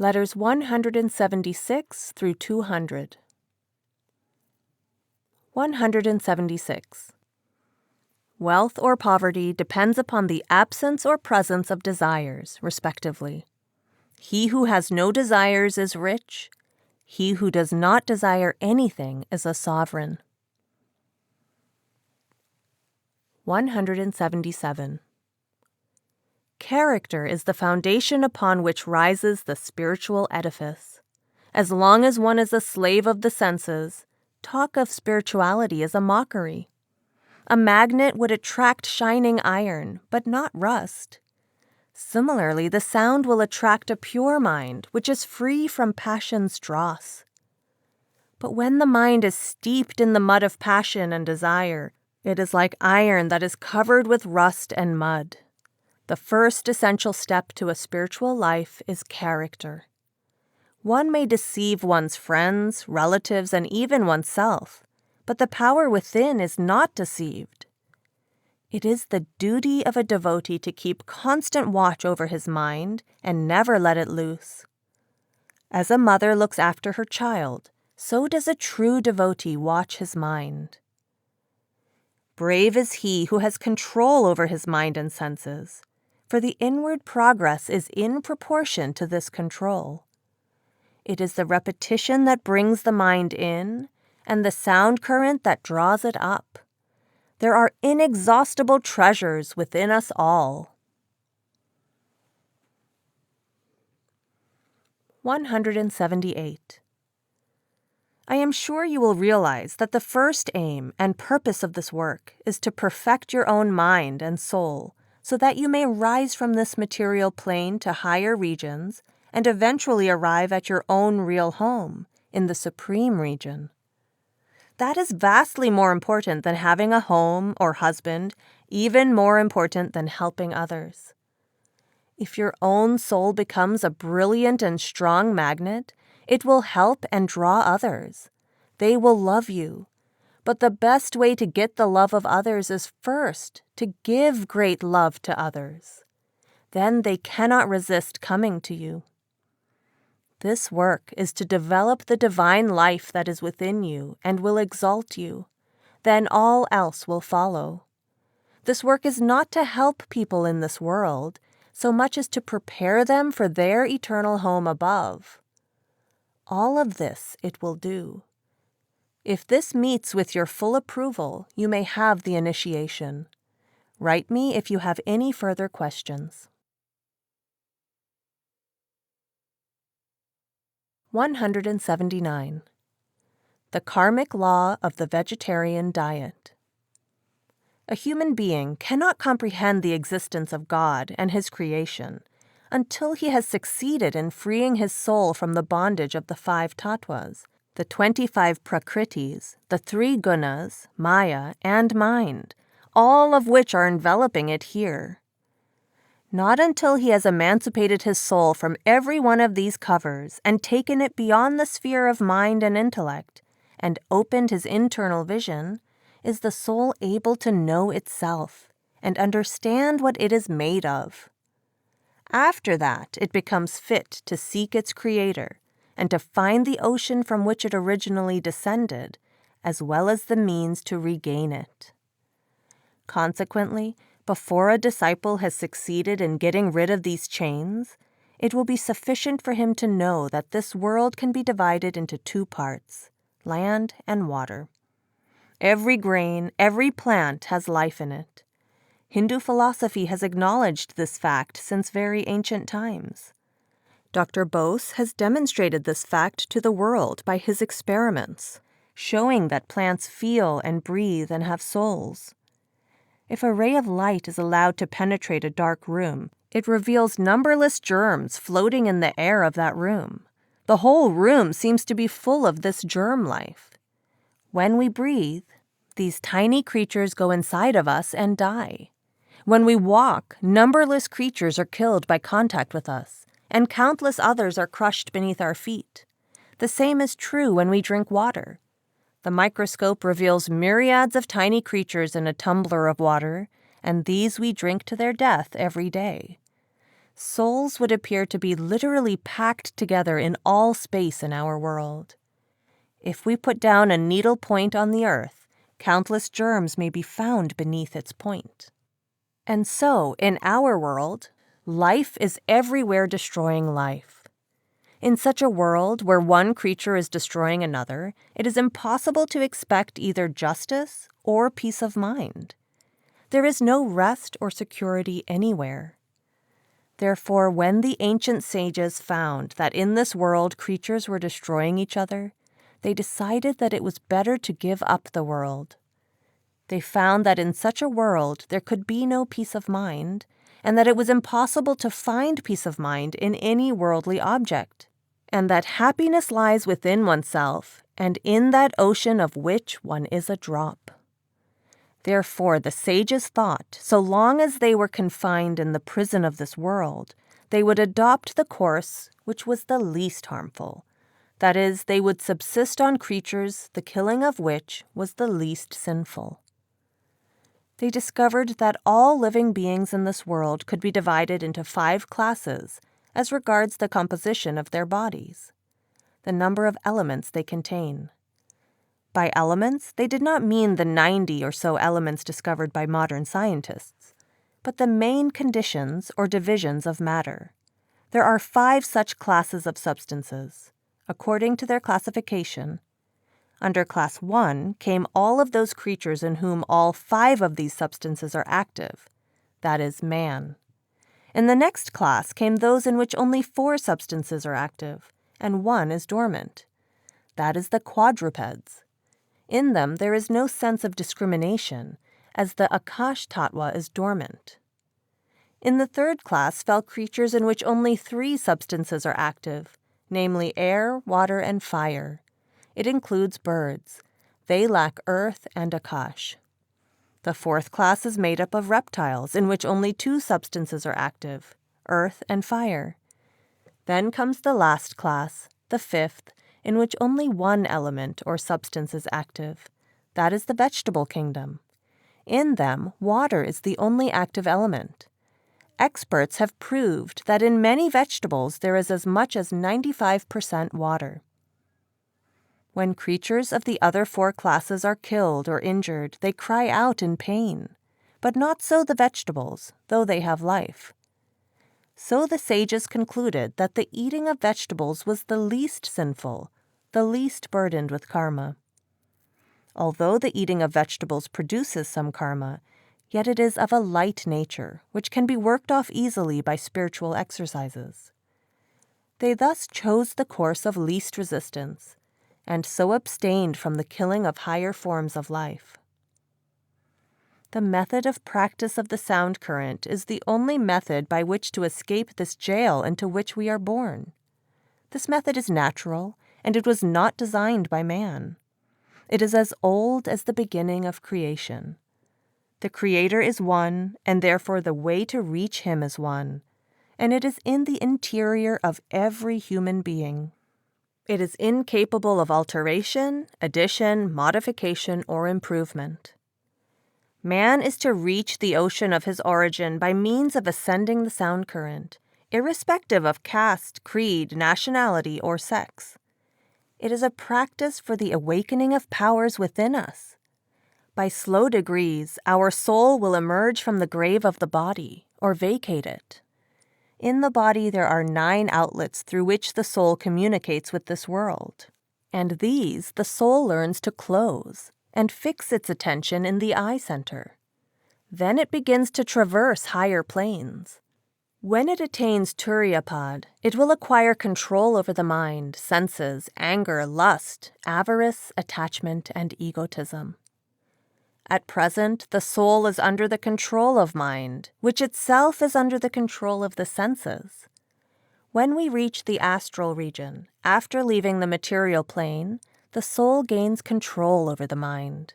Letters 176 through 200. 176. Wealth or poverty depends upon the absence or presence of desires, respectively. He who has no desires is rich. He who does not desire anything is a sovereign. 177. Character is the foundation upon which rises the spiritual edifice. As long as one is a slave of the senses, talk of spirituality is a mockery. A magnet would attract shining iron, but not rust. Similarly, the sound will attract a pure mind, which is free from passion's dross. But when the mind is steeped in the mud of passion and desire, it is like iron that is covered with rust and mud. The first essential step to a spiritual life is character. One may deceive one's friends, relatives, and even oneself, but the power within is not deceived. It is the duty of a devotee to keep constant watch over his mind and never let it loose. As a mother looks after her child, so does a true devotee watch his mind. Brave is he who has control over his mind and senses, for the inward progress is in proportion to this control. It is the repetition that brings the mind in, and the sound current that draws it up. There are inexhaustible treasures within us all. 178. I am sure you will realize that the first aim and purpose of this work is to perfect your own mind and soul, so that you may rise from this material plane to higher regions and eventually arrive at your own real home, in the supreme region. That is vastly more important than having a home or husband, even more important than helping others. If your own soul becomes a brilliant and strong magnet, it will help and draw others. They will love you. But the best way to get the love of others is first to give great love to others. Then they cannot resist coming to you. This work is to develop the divine life that is within you and will exalt you. Then all else will follow. This work is not to help people in this world, so much as to prepare them for their eternal home above. All of this it will do. If this meets with your full approval, you may have the initiation. Write me if you have any further questions. 179. The Karmic Law of the Vegetarian Diet. A human being cannot comprehend the existence of God and His creation until he has succeeded in freeing his soul from the bondage of the 5 tattvas, the 25 prakritis, the 3 gunas, maya, and mind, all of which are enveloping it here. Not until he has emancipated his soul from every one of these covers and taken it beyond the sphere of mind and intellect, and opened his internal vision, is the soul able to know itself and understand what it is made of. After that, it becomes fit to seek its creator and to find the ocean from which it originally descended, as well as the means to regain it. Consequently, before a disciple has succeeded in getting rid of these chains, it will be sufficient for him to know that this world can be divided into 2 parts, land and water. Every grain, every plant has life in it. Hindu philosophy has acknowledged this fact since very ancient times. Dr. Bose has demonstrated this fact to the world by his experiments, showing that plants feel and breathe and have souls. If a ray of light is allowed to penetrate a dark room, it reveals numberless germs floating in the air of that room. The whole room seems to be full of this germ life. When we breathe, these tiny creatures go inside of us and die. When we walk, numberless creatures are killed by contact with us, and countless others are crushed beneath our feet. The same is true when we drink water. The microscope reveals myriads of tiny creatures in a tumbler of water, and these we drink to their death every day. souls would appear to be literally packed together in all space in our world. If we put down a needle point on the earth, countless germs may be found beneath its point. And so, in our world, life is everywhere destroying life. In such a world where one creature is destroying another, it is impossible to expect either justice or peace of mind. There is no rest or security anywhere. Therefore, when the ancient sages found that in this world creatures were destroying each other, they decided that it was better to give up the world. They found that in such a world there could be no peace of mind, and that it was impossible to find peace of mind in any worldly object, and that happiness lies within oneself, and in that ocean of which one is a drop. Therefore, the sages thought, so long as they were confined in the prison of this world, they would adopt the course which was the least harmful. That is, they would subsist on creatures the killing of which was the least sinful. They discovered that all living beings in this world could be divided into 5 classes as regards the composition of their bodies, the number of elements they contain. By elements, they did not mean the 90 or so elements discovered by modern scientists, but the main conditions or divisions of matter. There are 5 such classes of substances, according to their classification. Under Class 1 came all of those creatures in whom all 5 of these substances are active, that is, man. In the next class came those in which only 4 substances are active, and 1 is dormant. That is the quadrupeds. In them there is no sense of discrimination, as the Akash Tattva is dormant. In the third class fell creatures in which only 3 substances are active, namely air, water, and fire. It includes birds. They lack earth and Akash. The fourth class is made up of reptiles, in which only 2 substances are active, earth and fire. Then comes the last class, the 5th, in which only 1 element or substance is active. That is the vegetable kingdom. In them, water is the only active element. Experts have proved that in many vegetables there is as much as 95% water. When creatures of the other 4 classes are killed or injured, they cry out in pain. But not so the vegetables, though they have life. So the sages concluded that the eating of vegetables was the least sinful, the least burdened with karma. Although the eating of vegetables produces some karma, yet it is of a light nature, which can be worked off easily by spiritual exercises. They thus chose the course of least resistance, and so abstained from the killing of higher forms of life. The method of practice of the sound current is the only method by which to escape this jail into which we are born. This method is natural, and it was not designed by man. It is as old as the beginning of creation. The Creator is one, and therefore the way to reach Him is one, and it is in the interior of every human being. It is incapable of alteration, addition, modification, or improvement. Man is to reach the ocean of his origin by means of ascending the sound current, irrespective of caste, creed, nationality, or sex. It is a practice for the awakening of powers within us. By slow degrees, our soul will emerge from the grave of the body, or vacate it. In the body there are 9 outlets through which the soul communicates with this world, and these the soul learns to close and fix its attention in the eye center. Then it begins to traverse higher planes. When it attains Turyapad, it will acquire control over the mind, senses, anger, lust, avarice, attachment, and egotism. At present, the soul is under the control of mind, which itself is under the control of the senses. When we reach the astral region, after leaving the material plane, the soul gains control over the mind.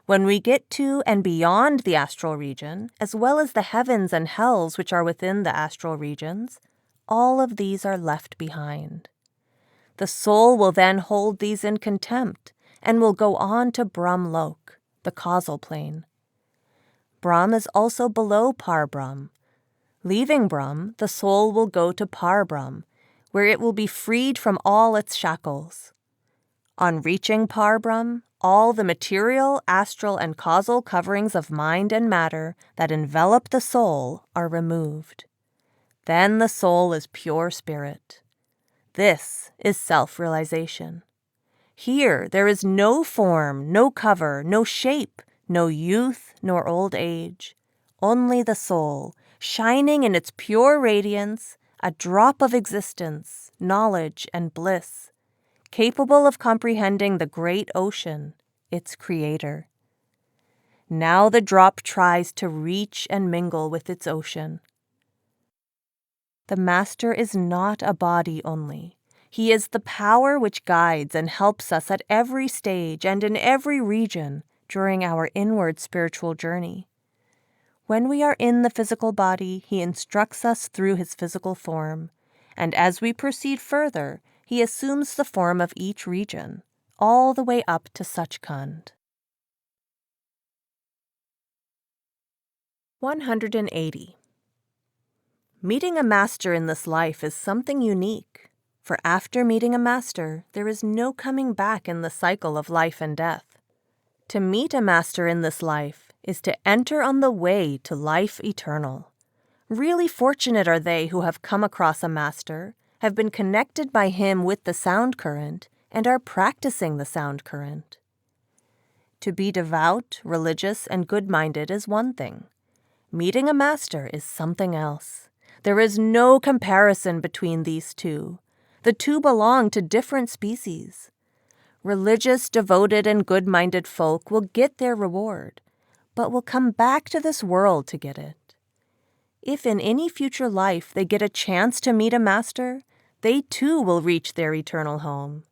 When we get to and beyond the astral region, as well as the heavens and hells which are within the astral regions, all of these are left behind. The soul will then hold these in contempt and will go on to Brahmlok, the causal plane. Brahm is also below Par Brahm. Leaving Brahm, the soul will go to Par-Brahm, where it will be freed from all its shackles. On reaching Par-Brahm, all the material, astral, and causal coverings of mind and matter that envelop the soul are removed. Then the soul is pure spirit. This is self-realization. Here there is no form, no cover, no shape, no youth nor old age, only the soul, shining in its pure radiance, a drop of existence, knowledge, and bliss, capable of comprehending the great ocean, its creator. Now the drop tries to reach and mingle with its ocean. The Master is not a body only. He is the power which guides and helps us at every stage and in every region during our inward spiritual journey. When we are in the physical body, he instructs us through his physical form, and as we proceed further, he assumes the form of each region, all the way up to Sachkhand. 180. Meeting a master in this life is something unique, for after meeting a master, there is no coming back in the cycle of life and death. To meet a master in this life is to enter on the way to life eternal. Really fortunate are they who have come across a master, have been connected by him with the sound current, and are practicing the sound current. To be devout, religious, and good-minded is one thing. Meeting a master is something else. There is no comparison between these two. The two belong to different species. Religious, devoted, and good-minded folk will get their reward, but will come back to this world to get it. If in any future life they get a chance to meet a master, they too will reach their eternal home.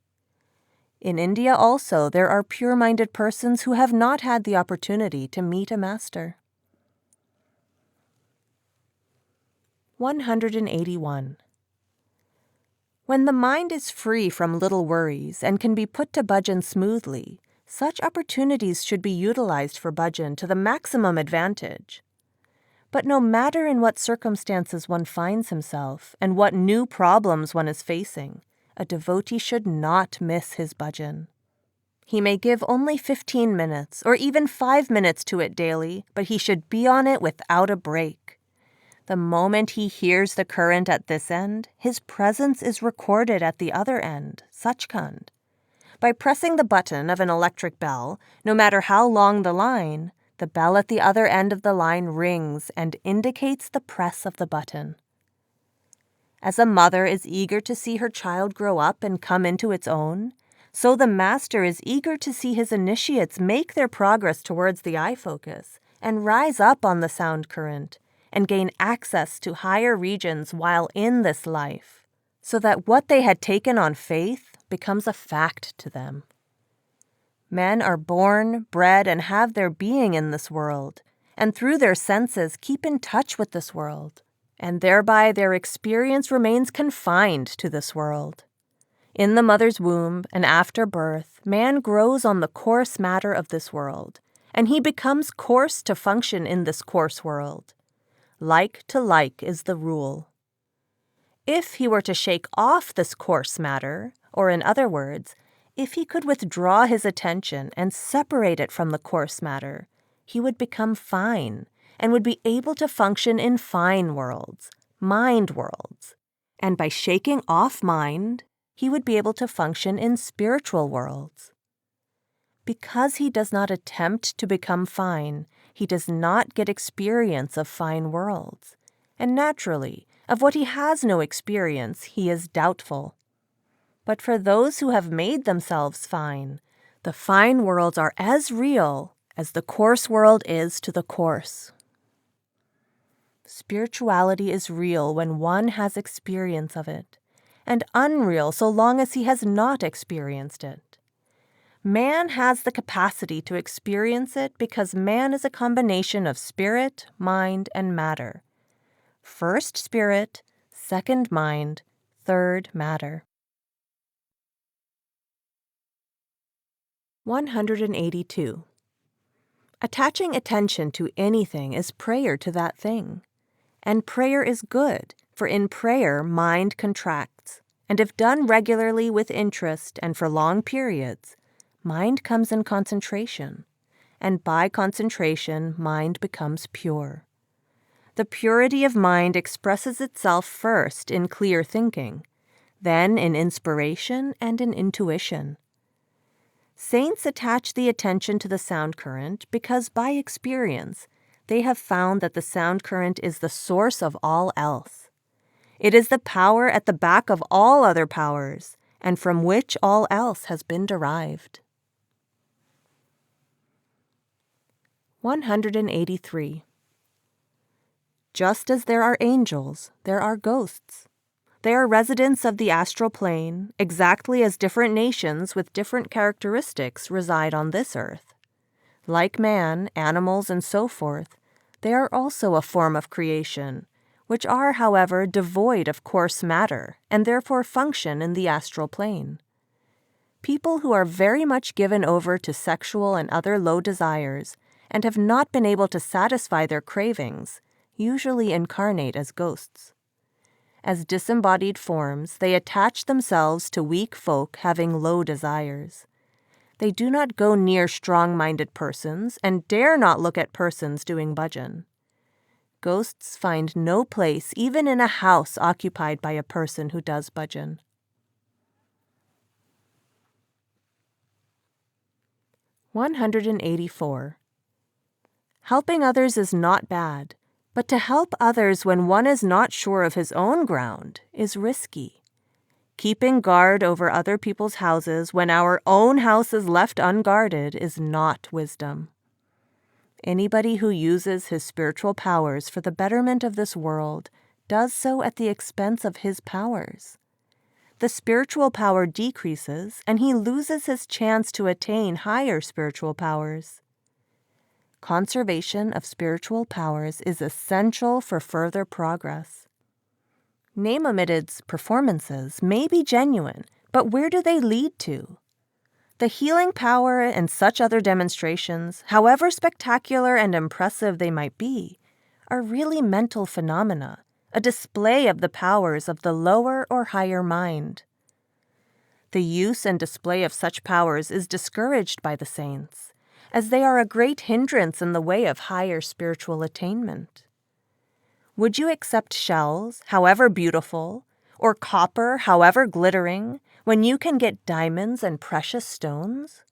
In India also, there are pure-minded persons who have not had the opportunity to meet a master. 181. When the mind is free from little worries and can be put to bhajan smoothly, such opportunities should be utilized for bhajan to the maximum advantage. But no matter in what circumstances one finds himself and what new problems one is facing, a devotee should not miss his bhajan. He may give only 15 minutes or even 5 minutes to it daily, but he should be on it without a break. The moment he hears the current at this end, his presence is recorded at the other end, Sachkhand. By pressing the button of an electric bell, no matter how long the line, the bell at the other end of the line rings and indicates the press of the button. As a mother is eager to see her child grow up and come into its own, so the master is eager to see his initiates make their progress towards the eye focus and rise up on the sound current, and gain access to higher regions while in this life, so that what they had taken on faith becomes a fact to them. Men are born, bred, and have their being in this world, and through their senses keep in touch with this world, and thereby their experience remains confined to this world. In the mother's womb and after birth, man grows on the coarse matter of this world, and he becomes coarse to function in this coarse world. Like to like is the rule. If he were to shake off this coarse matter, or in other words, if he could withdraw his attention and separate it from the coarse matter, he would become fine and would be able to function in fine worlds, mind worlds. And by shaking off mind, he would be able to function in spiritual worlds. Because he does not attempt to become fine, he does not get experience of fine worlds, and naturally, of what he has no experience, he is doubtful. But for those who have made themselves fine, the fine worlds are as real as the coarse world is to the coarse. Spirituality is real when one has experience of it, and unreal so long as he has not experienced it. Man has the capacity to experience it because man is a combination of spirit, mind, and matter. First spirit, second mind, third matter. 182. Attaching attention to anything is prayer to that thing. And prayer is good, for in prayer mind contracts, and if done regularly with interest and for long periods, mind comes in concentration, and by concentration mind becomes pure. The purity of mind expresses itself first in clear thinking, then in inspiration and in intuition. Saints attach the attention to the sound current because by experience they have found that the sound current is the source of all else. It is the power at the back of all other powers, and from which all else has been derived. 183. Just as there are angels, there are ghosts. They are residents of the astral plane, exactly as different nations with different characteristics reside on this earth. Like man, animals, and so forth, they are also a form of creation, which are, however, devoid of coarse matter, and therefore function in the astral plane. People who are very much given over to sexual and other low desires, and have not been able to satisfy their cravings, usually incarnate as ghosts. As disembodied forms, they attach themselves to weak folk having low desires. They do not go near strong-minded persons and dare not look at persons doing bhajan. Ghosts find no place even in a house occupied by a person who does bhajan. 184. Helping others is not bad, but to help others when one is not sure of his own ground is risky. Keeping guard over other people's houses when our own house is left unguarded is not wisdom. Anybody who uses his spiritual powers for the betterment of this world does so at the expense of his powers. The spiritual power decreases, and he loses his chance to attain higher spiritual powers. Conservation of spiritual powers is essential for further progress. Name-Omitted's performances may be genuine, but where do they lead to? The healing power and such other demonstrations, however spectacular and impressive they might be, are really mental phenomena, a display of the powers of the lower or higher mind. The use and display of such powers is discouraged by the saints, as they are a great hindrance in the way of higher spiritual attainment. Would you accept shells, however beautiful, or copper, however glittering, when you can get diamonds and precious stones?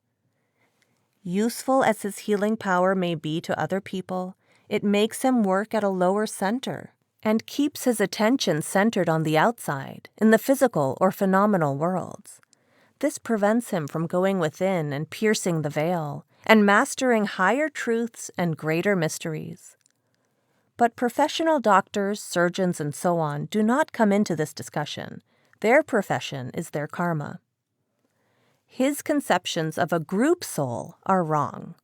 Useful as his healing power may be to other people, it makes him work at a lower center and keeps his attention centered on the outside, in the physical or phenomenal worlds. This prevents him from going within and piercing the veil, and mastering higher truths and greater mysteries. But professional doctors, surgeons, and so on do not come into this discussion. Their profession is their karma. His conceptions of a group soul are wrong.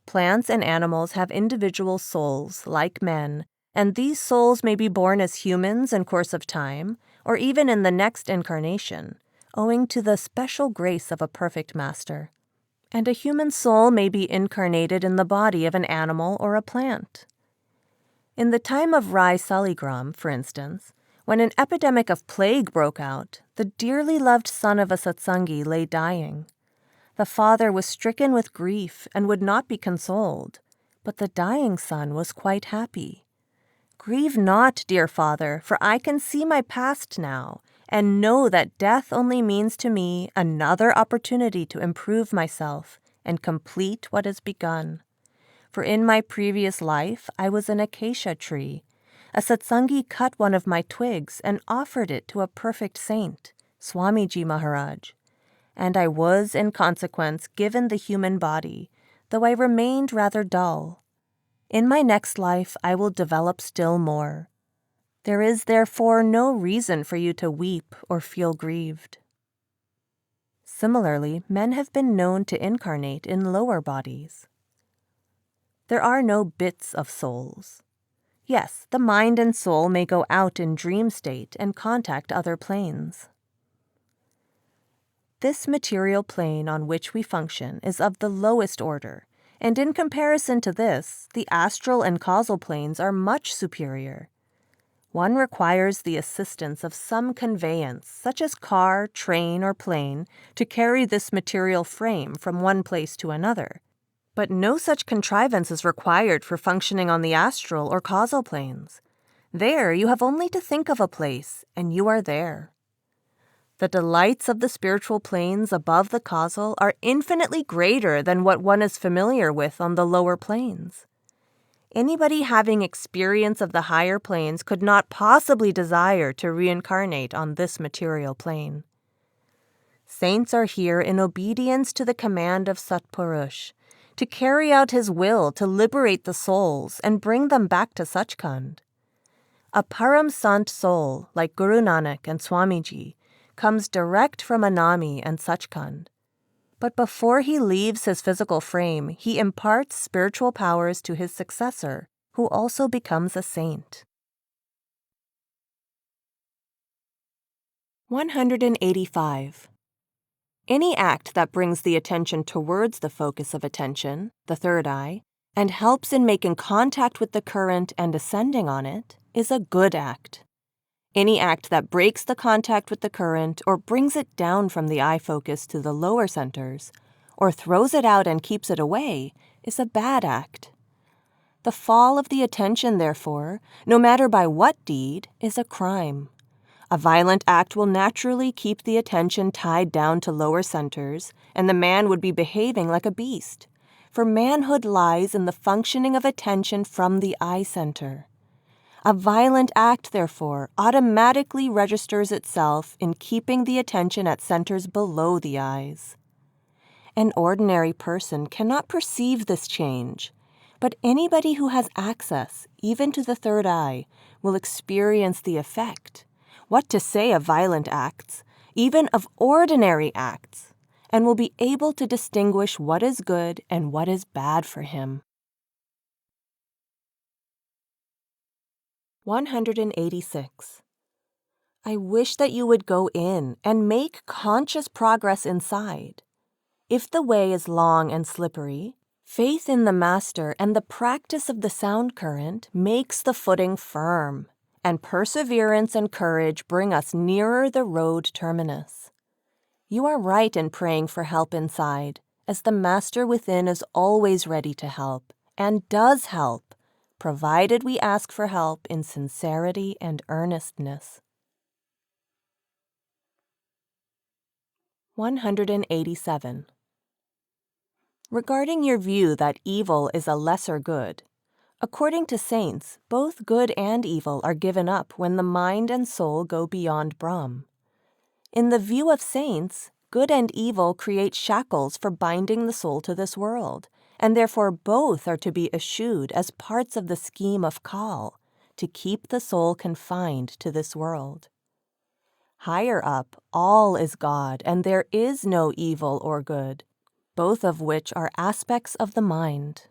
Plants and animals have individual souls, like men, and these souls may be born as humans in course of time, or even in the next incarnation, owing to the special grace of a perfect master. And a human soul may be incarnated in the body of an animal or a plant. In the time of Rai Saligram, for instance, when an epidemic of plague broke out, the dearly loved son of a satsangi lay dying. The father was stricken with grief and would not be consoled, but the dying son was quite happy. "Grieve not, dear father, for I can see my past now, and know that death only means to me another opportunity to improve myself and complete what is begun. For in my previous life I was an acacia tree. A satsangi cut one of my twigs and offered it to a perfect saint, Swamiji Maharaj, and I was, in consequence, given the human body, though I remained rather dull. In my next life I will develop still more. There is therefore no reason for you to weep or feel grieved." Similarly, men have been known to incarnate in lower bodies. There are no bits of souls. Yes, the mind and soul may go out in dream state and contact other planes. This material plane on which we function is of the lowest order, and in comparison to this, the astral and causal planes are much superior. one requires the assistance of some conveyance, such as car, train, or plane, to carry this material frame from one place to another. But no such contrivance is required for functioning on the astral or causal planes. There, you have only to think of a place, and you are there. The delights of the spiritual planes above the causal are infinitely greater than what one is familiar with on the lower planes. Anybody having experience of the higher planes could not possibly desire to reincarnate on this material plane. Saints are here in obedience to the command of Satpurush, to carry out his will to liberate the souls and bring them back to Sachkhand. A Param Sant soul, like Guru Nanak and Swamiji, comes direct from Anami and Sachkhand. But before he leaves his physical frame, he imparts spiritual powers to his successor, who also becomes a saint. 185. Any act that brings the attention towards the focus of attention, the third eye, and helps in making contact with the current and ascending on it, is a good act. Any act that breaks the contact with the current or brings it down from the eye focus to the lower centers, or throws it out and keeps it away, is a bad act. The fall of the attention, therefore, no matter by what deed, is a crime. A violent act will naturally keep the attention tied down to lower centers, and the man would be behaving like a beast, for manhood lies in the functioning of attention from the eye center. A violent act, therefore, automatically registers itself in keeping the attention at centers below the eyes. An ordinary person cannot perceive this change, but anybody who has access, even to the third eye, will experience the effect. What to say of violent acts, even of ordinary acts, and will be able to distinguish what is good and what is bad for him. 186. I wish that you would go in and make conscious progress inside. If the way is long and slippery, faith in the Master and the practice of the sound current makes the footing firm, and perseverance and courage bring us nearer the road terminus. You are right in praying for help inside, as the Master within is always ready to help, and does help, provided we ask for help in sincerity and earnestness. 187. Regarding your view that evil is a lesser good, according to saints, both good and evil are given up when the mind and soul go beyond Brahm. In the view of saints, good and evil create shackles for binding the soul to this world, and therefore both are to be eschewed as parts of the scheme of Kal, to keep the soul confined to this world. Higher up, all is God, and there is no evil or good, both of which are aspects of the mind.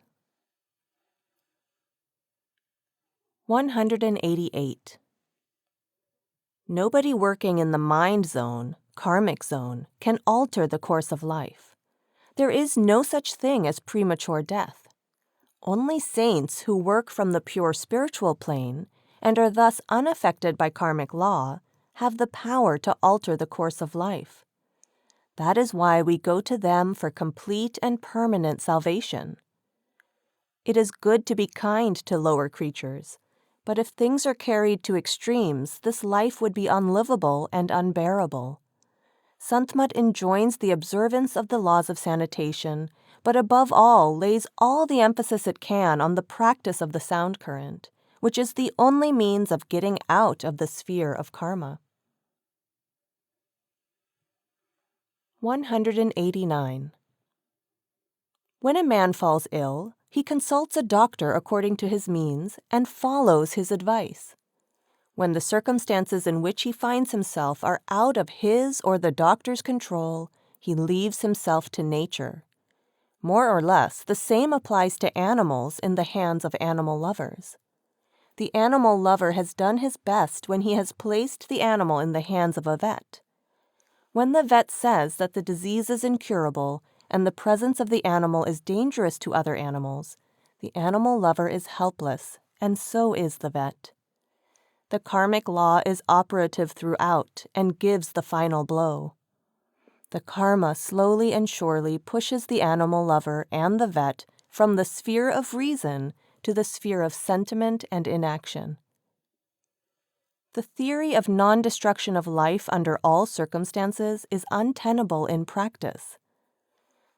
188. Nobody working in the mind zone, karmic zone, can alter the course of life. There is no such thing as premature death. Only saints who work from the pure spiritual plane and are thus unaffected by karmic law have the power to alter the course of life. That is why we go to them for complete and permanent salvation. It is good to be kind to lower creatures, but if things are carried to extremes, this life would be unlivable and unbearable. Sant Mat enjoins the observance of the laws of sanitation, but above all lays all the emphasis it can on the practice of the sound current, which is the only means of getting out of the sphere of karma. 189. When a man falls ill, he consults a doctor according to his means and follows his advice. When the circumstances in which he finds himself are out of his or the doctor's control, he leaves himself to nature. More or less, the same applies to animals in the hands of animal lovers. The animal lover has done his best when he has placed the animal in the hands of a vet. When the vet says that the disease is incurable and the presence of the animal is dangerous to other animals, the animal lover is helpless, and so is the vet. The karmic law is operative throughout and gives the final blow. The karma slowly and surely pushes the animal lover and the vet from the sphere of reason to the sphere of sentiment and inaction. The theory of non-destruction of life under all circumstances is untenable in practice.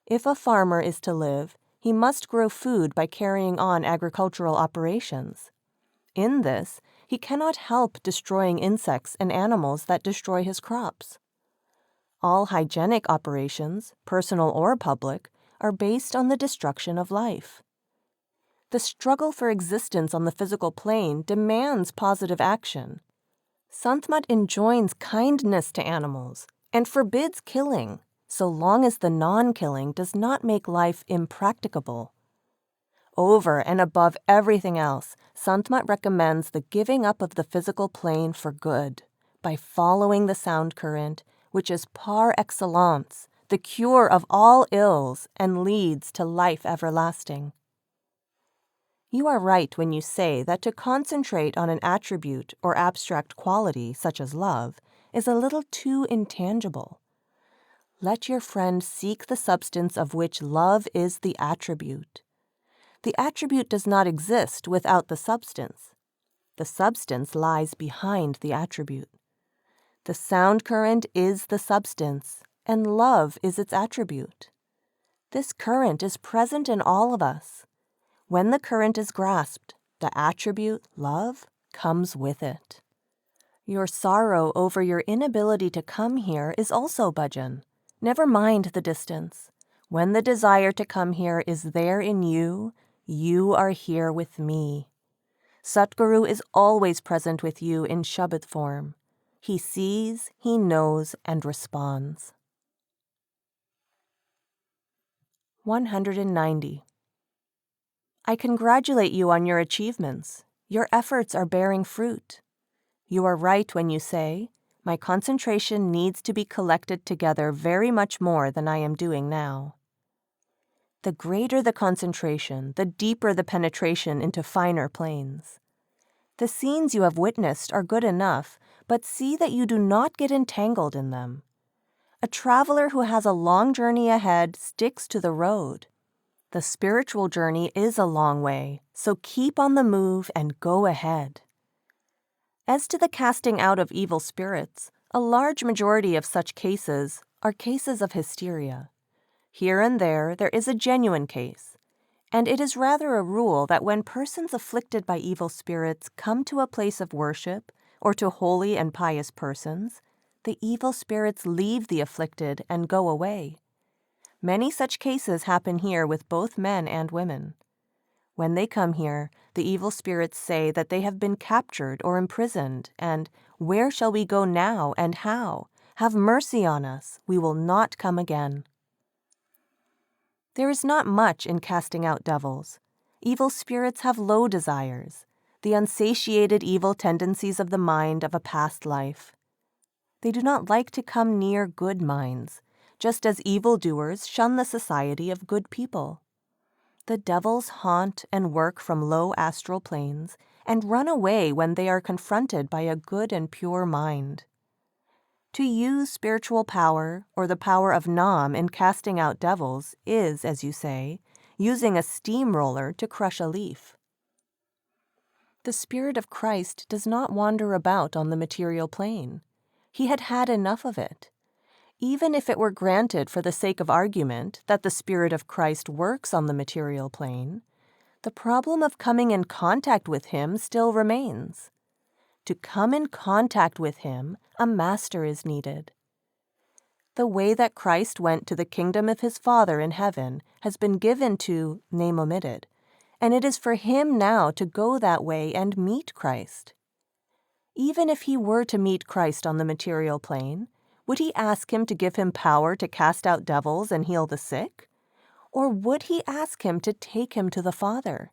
If a farmer is to live, he must grow food by carrying on agricultural operations. In this, he cannot help destroying insects and animals that destroy his crops. All hygienic operations, personal or public, are based on the destruction of life. The struggle for existence on the physical plane demands positive action. Sant Mat enjoins kindness to animals and forbids killing, so long as the non-killing does not make life impracticable. Over and above everything else, Sant Mat recommends the giving up of the physical plane for good by following the sound current, which is par excellence, the cure of all ills and leads to life everlasting. You are right when you say that to concentrate on an attribute or abstract quality, such as love, is a little too intangible. Let your friend seek the substance of which love is the attribute. The attribute does not exist without the substance. The substance lies behind the attribute. The sound current is the substance, and love is its attribute. This current is present in all of us. When the current is grasped, the attribute, love, comes with it. Your sorrow over your inability to come here is also bhajan. Never mind the distance. When the desire to come here is there in you, you are here with me. Satguru is always present with you in Shabad form. He sees, he knows, and responds. 190. I congratulate you on your achievements. Your efforts are bearing fruit. You are right when you say, my concentration needs to be collected together very much more than I am doing now. The greater the concentration, the deeper the penetration into finer planes. The scenes you have witnessed are good enough, but see that you do not get entangled in them. A traveler who has a long journey ahead sticks to the road. The spiritual journey is a long way, so keep on the move and go ahead. As to the casting out of evil spirits, a large majority of such cases are cases of hysteria. Here and there is a genuine case, and it is rather a rule that when persons afflicted by evil spirits come to a place of worship or to holy and pious persons, the evil spirits leave the afflicted and go away. Many such cases happen here with both men and women. When they come here, the evil spirits say that they have been captured or imprisoned, and, where shall we go now and how? Have mercy on us, we will not come again. There is not much in casting out devils. Evil spirits have low desires, the unsatiated evil tendencies of the mind of a past life. They do not like to come near good minds, just as evildoers shun the society of good people. The devils haunt and work from low astral planes and run away when they are confronted by a good and pure mind. To use spiritual power or the power of Nam in casting out devils is, as you say, using a steamroller to crush a leaf. The Spirit of Christ does not wander about on the material plane. He had had enough of it. Even if it were granted for the sake of argument that the Spirit of Christ works on the material plane, the problem of coming in contact with him still remains. To come in contact with him, a master is needed. The way that Christ went to the kingdom of his Father in heaven has been given to, name omitted, and it is for him now to go that way and meet Christ. Even if he were to meet Christ on the material plane, would he ask him to give him power to cast out devils and heal the sick? Or would he ask him to take him to the Father?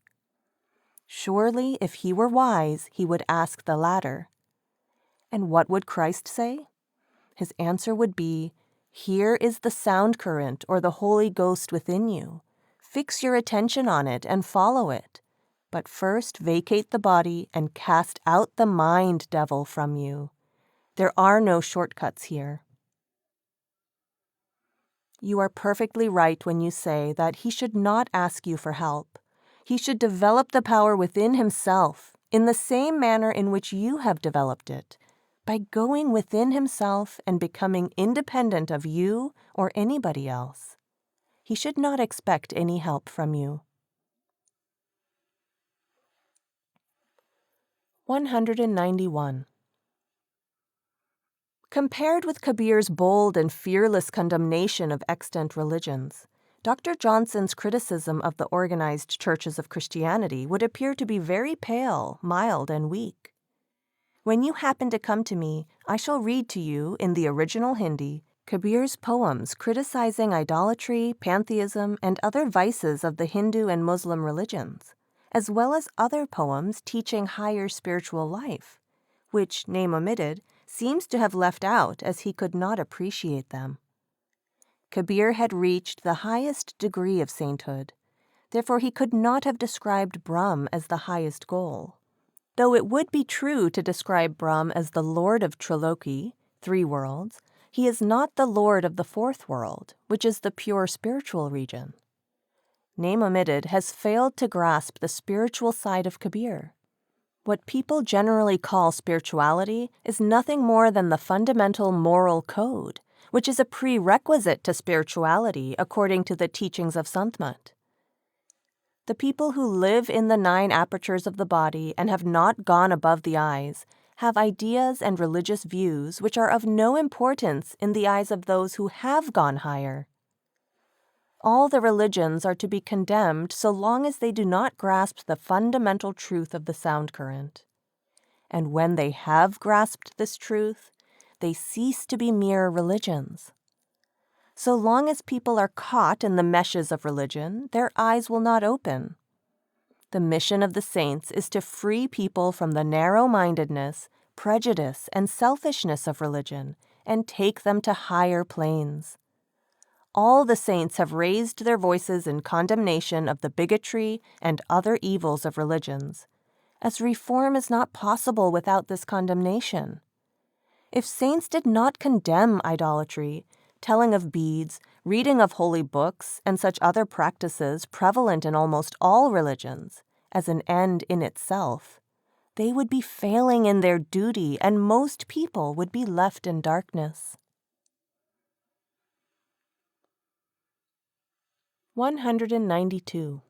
Surely, if he were wise, he would ask the latter. And what would Christ say? His answer would be, here is the sound current or the Holy Ghost within you. Fix your attention on it and follow it. But first vacate the body and cast out the mind devil from you. There are no shortcuts here. You are perfectly right when you say that he should not ask you for help. He should develop the power within himself in the same manner in which you have developed it, by going within himself and becoming independent of you or anybody else. He should not expect any help from you. 191. Compared with Kabir's bold and fearless condemnation of extant religions, Dr. Johnson's criticism of the organized churches of Christianity would appear to be very pale, mild, and weak. When you happen to come to me, I shall read to you, in the original Hindi, Kabir's poems criticizing idolatry, pantheism, and other vices of the Hindu and Muslim religions, as well as other poems teaching higher spiritual life, which, name omitted, seems to have left out as he could not appreciate them. Kabir had reached the highest degree of sainthood, therefore he could not have described Brahm as the highest goal. Though it would be true to describe Brahm as the Lord of Triloki, 3 worlds, he is not the Lord of the 4th world, which is the pure spiritual region. Name omitted has failed to grasp the spiritual side of Kabir. What people generally call spirituality is nothing more than the fundamental moral code, which is a prerequisite to spirituality according to the teachings of Sant Mat. The people who live in the 9 apertures of the body and have not gone above the eyes have ideas and religious views which are of no importance in the eyes of those who have gone higher. All the religions are to be condemned so long as they do not grasp the fundamental truth of the sound current. And when they have grasped this truth, they cease to be mere religions. So long as people are caught in the meshes of religion, their eyes will not open. The mission of the saints is to free people from the narrow-mindedness, prejudice, and selfishness of religion and take them to higher planes. All the saints have raised their voices in condemnation of the bigotry and other evils of religions, as reform is not possible without this condemnation. If saints did not condemn idolatry, telling of beads, reading of holy books, and such other practices prevalent in almost all religions, as an end in itself, they would be failing in their duty and most people would be left in darkness. 192.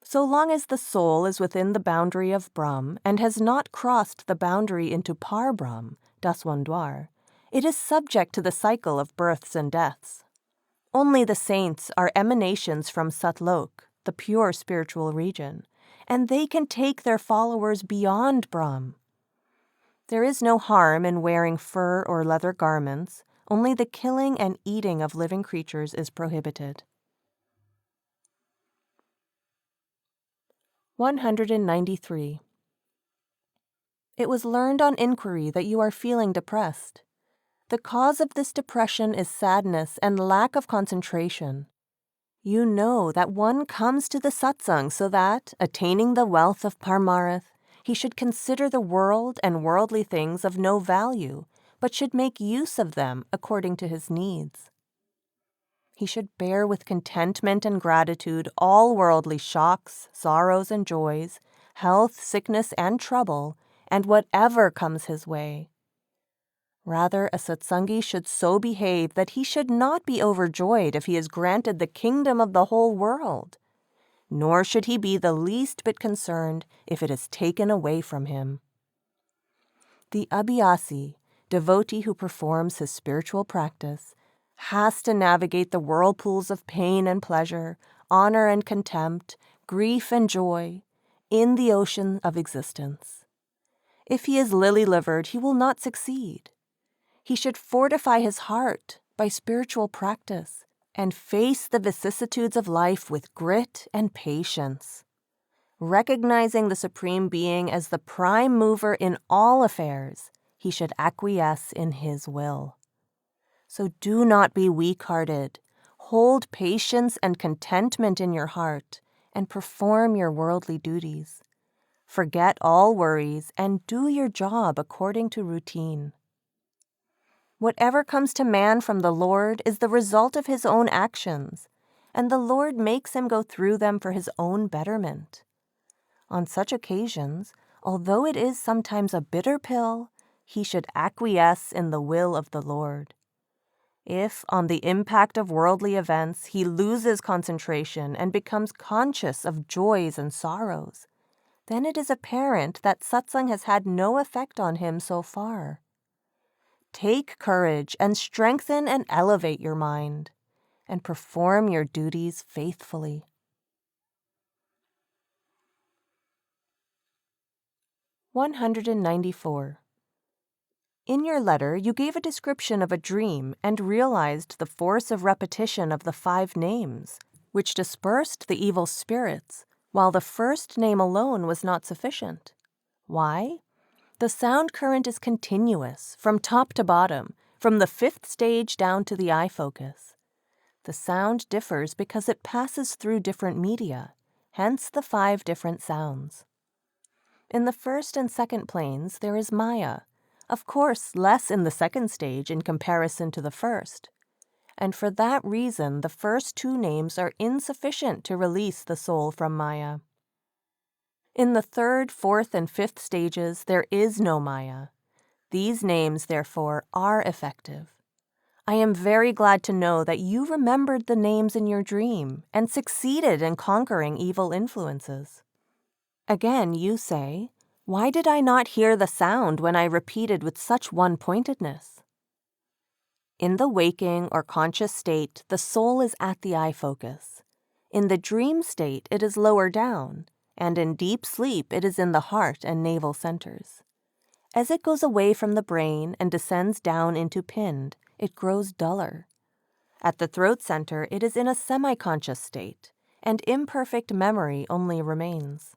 So long as the soul is within the boundary of Brahm and has not crossed the boundary into Par Brahm, Daswandwar, it is subject to the cycle of births and deaths. Only the saints are emanations from Satlok, the pure spiritual region, and they can take their followers beyond Brahm. There is no harm in wearing fur or leather garments, only the killing and eating of living creatures is prohibited. 193. It was learned on inquiry that you are feeling depressed. The cause of this depression is sadness and lack of concentration. You know that one comes to the satsang so that, attaining the wealth of Parmarath, he should consider the world and worldly things of no value, but should make use of them according to his needs. He should bear with contentment and gratitude all worldly shocks, sorrows, and joys, health, sickness, and trouble, and whatever comes his way. Rather, a satsangi should so behave that he should not be overjoyed if he is granted the kingdom of the whole world, nor should he be the least bit concerned if it is taken away from him. The abhyasi, devotee who performs his spiritual practice, has to navigate the whirlpools of pain and pleasure, honor and contempt, grief and joy, in the ocean of existence. If he is lily-livered, he will not succeed. He should fortify his heart by spiritual practice and face the vicissitudes of life with grit and patience. Recognizing the Supreme Being as the prime mover in all affairs, he should acquiesce in his will. So do not be weak-hearted. Hold patience and contentment in your heart, and perform your worldly duties. Forget all worries and do your job according to routine. Whatever comes to man from the Lord is the result of his own actions, and the Lord makes him go through them for his own betterment. On such occasions, although it is sometimes a bitter pill, he should acquiesce in the will of the Lord. If, on the impact of worldly events, he loses concentration and becomes conscious of joys and sorrows, then it is apparent that satsang has had no effect on him so far. Take courage and strengthen and elevate your mind, and perform your duties faithfully. 194. In your letter, you gave a description of a dream and realized the force of repetition of the 5 names, which dispersed the evil spirits, while the first name alone was not sufficient. Why? The sound current is continuous, from top to bottom, from the 5th stage down to the eye focus. The sound differs because it passes through different media, hence the 5 different sounds. In the 1st and 2nd planes, there is Maya, of course less in the 2nd stage in comparison to the 1st. And for that reason, the first 2 names are insufficient to release the soul from Maya. In the 3rd, 4th, and 5th stages, there is no Maya. These names, therefore, are effective. I am very glad to know that you remembered the names in your dream and succeeded in conquering evil influences. Again, you say, why did I not hear the sound when I repeated with such one-pointedness? In the waking or conscious state, the soul is at the eye focus. In the dream state, it is lower down, and in deep sleep, it is in the heart and navel centers. As it goes away from the brain and descends down into pind, it grows duller. At the throat center, it is in a semi-conscious state, and imperfect memory only remains.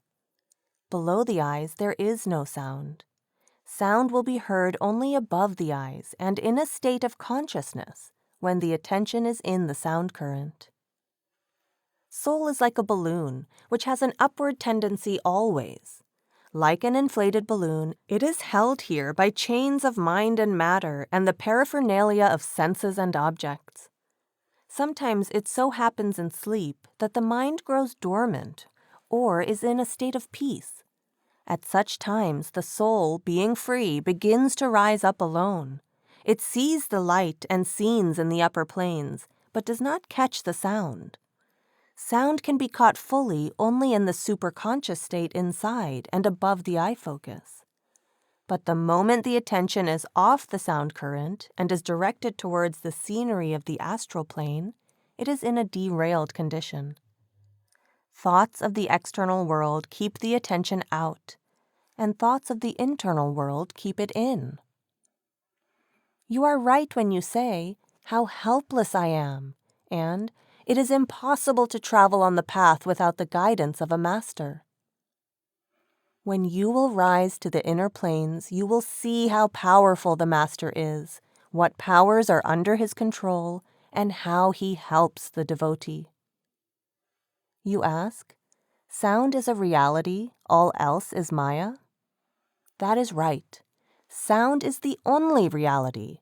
Below the eyes, there is no sound. Sound will be heard only above the eyes and in a state of consciousness when the attention is in the sound current. Soul is like a balloon, which has an upward tendency always. Like an inflated balloon, it is held here by chains of mind and matter and the paraphernalia of senses and objects. Sometimes it so happens in sleep that the mind grows dormant or is in a state of peace. At such times, the soul, being free, begins to rise up alone. It sees the light and scenes in the upper planes, but does not catch the sound. Sound can be caught fully only in the superconscious state inside and above the eye focus. But the moment the attention is off the sound current and is directed towards the scenery of the astral plane, it is in a derailed condition. Thoughts of the external world keep the attention out, and thoughts of the internal world keep it in. You are right when you say, "How helpless I am," and "It is impossible to travel on the path without the guidance of a master." When you will rise to the inner planes, you will see how powerful the master is, what powers are under his control, and how he helps the devotee. You ask, sound is a reality, all else is Maya? That is right. Sound is the only reality.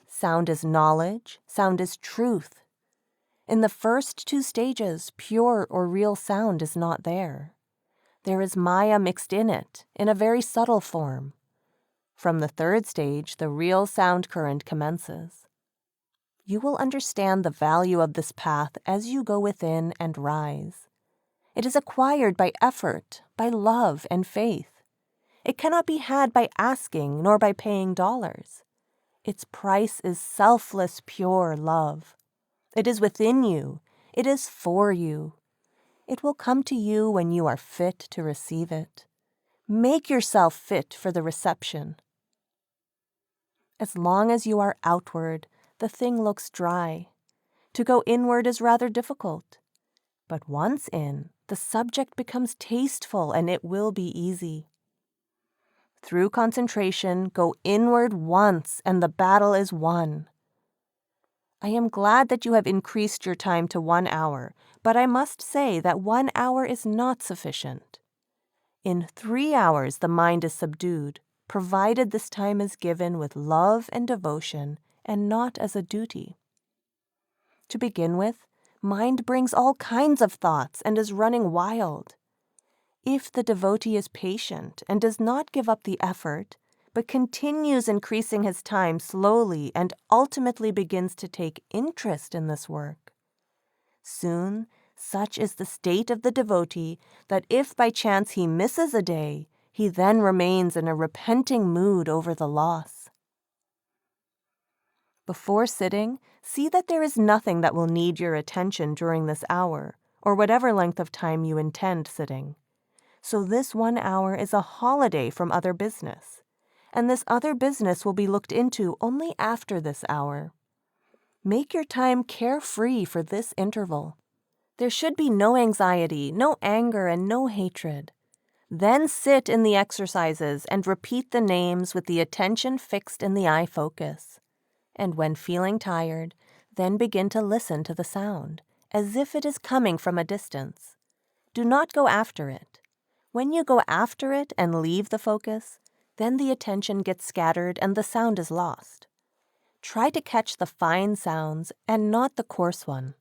Sound is knowledge, sound is truth. In the first 2 stages, pure or real sound is not there. There is Maya mixed in it, in a very subtle form. From the 3rd stage, the real sound current commences. You will understand the value of this path as you go within and rise. It is acquired by effort, by love and faith. It cannot be had by asking nor by paying dollars. Its price is selfless, pure love. It is within you. It is for you. It will come to you when you are fit to receive it. Make yourself fit for the reception. As long as you are outward, the thing looks dry. To go inward is rather difficult. But once in, the subject becomes tasteful and it will be easy. Through concentration, go inward once and the battle is won. I am glad that you have increased your time to 1 hour, but I must say that 1 hour is not sufficient. In 3 hours the mind is subdued, provided this time is given with love and devotion and not as a duty. To begin with, mind brings all kinds of thoughts and is running wild. If the devotee is patient and does not give up the effort, but continues increasing his time slowly and ultimately begins to take interest in this work, soon, such is the state of the devotee that if by chance he misses a day, he then remains in a repenting mood over the loss. Before sitting, see that there is nothing that will need your attention during this hour, or whatever length of time you intend sitting. So this 1 hour is a holiday from other business, and this other business will be looked into only after this hour. Make your time carefree for this interval. There should be no anxiety, no anger, and no hatred. Then sit in the exercises and repeat the names with the attention fixed in the eye focus. And when feeling tired, then begin to listen to the sound, as if it is coming from a distance. Do not go after it. When you go after it and leave the focus, then the attention gets scattered and the sound is lost. Try to catch the fine sounds and not the coarse one.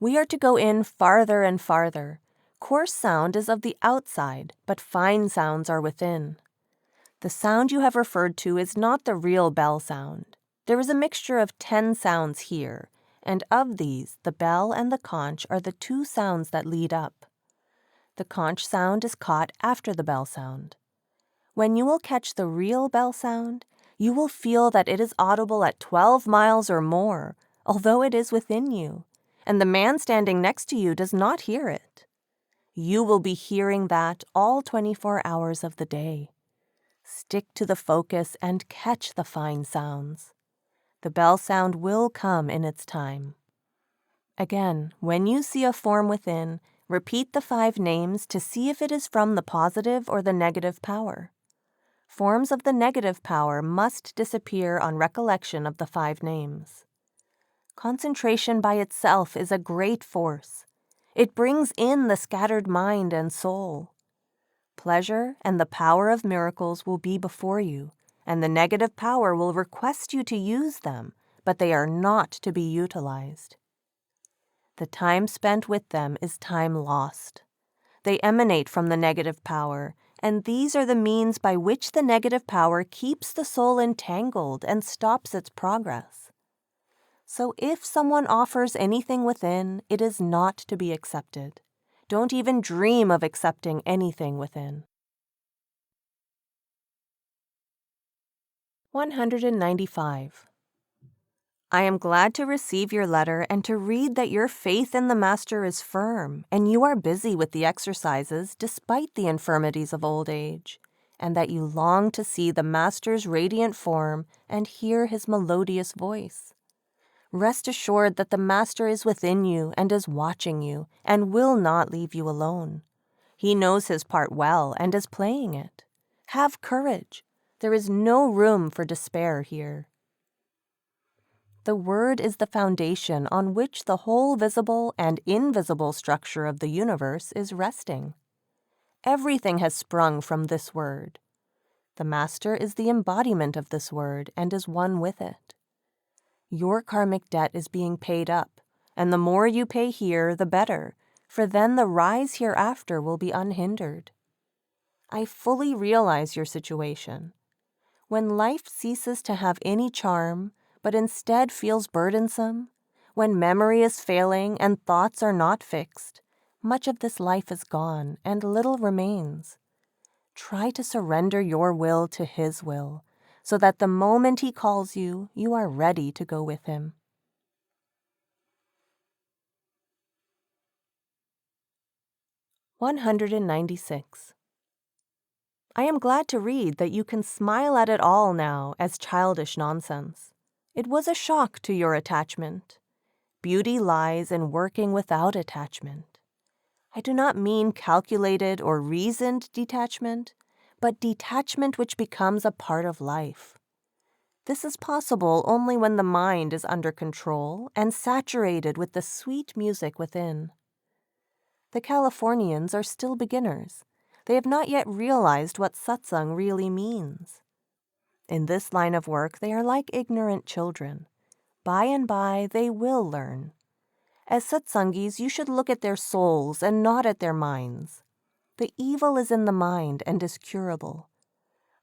We are to go in farther and farther. Coarse sound is of the outside, but fine sounds are within. The sound you have referred to is not the real bell sound. There is a mixture of 10 sounds here, and of these, the bell and the conch are the 2 sounds that lead up. The conch sound is caught after the bell sound. When you will catch the real bell sound, you will feel that it is audible at 12 miles or more, although it is within you, and the man standing next to you does not hear it. You will be hearing that all 24 hours of the day. Stick to the focus and catch the fine sounds. The bell sound will come in its time. Again, when you see a form within, repeat the 5 names to see if it is from the positive or the negative power. Forms of the negative power must disappear on recollection of the 5 names. Concentration by itself is a great force. It brings in the scattered mind and soul. Pleasure and the power of miracles will be before you, and the negative power will request you to use them, but they are not to be utilized. The time spent with them is time lost. They emanate from the negative power, and these are the means by which the negative power keeps the soul entangled and stops its progress. So if someone offers anything within, it is not to be accepted. Don't even dream of accepting anything within. 195. I am glad to receive your letter and to read that your faith in the Master is firm, and you are busy with the exercises despite the infirmities of old age, and that you long to see the Master's radiant form and hear his melodious voice. Rest assured that the Master is within you and is watching you and will not leave you alone. He knows his part well and is playing it. Have courage. There is no room for despair here. The Word is the foundation on which the whole visible and invisible structure of the universe is resting. Everything has sprung from this Word. The Master is the embodiment of this Word and is one with it. Your karmic debt is being paid up, and the more you pay here, the better, for then the rise hereafter will be unhindered. I fully realize your situation. When life ceases to have any charm, but instead feels burdensome, when memory is failing and thoughts are not fixed, much of this life is gone and little remains. Try to surrender your will to his will, so that the moment he calls you, you are ready to go with him. 196. I am glad to read that you can smile at it all now as childish nonsense. It was a shock to your attachment. Beauty lies in working without attachment. I do not mean calculated or reasoned detachment, but detachment which becomes a part of life. This is possible only when the mind is under control and saturated with the sweet music within. The Californians are still beginners. They have not yet realized what satsang really means. In this line of work, they are like ignorant children. By and by, they will learn. As satsangis, you should look at their souls and not at their minds. The evil is in the mind and is curable.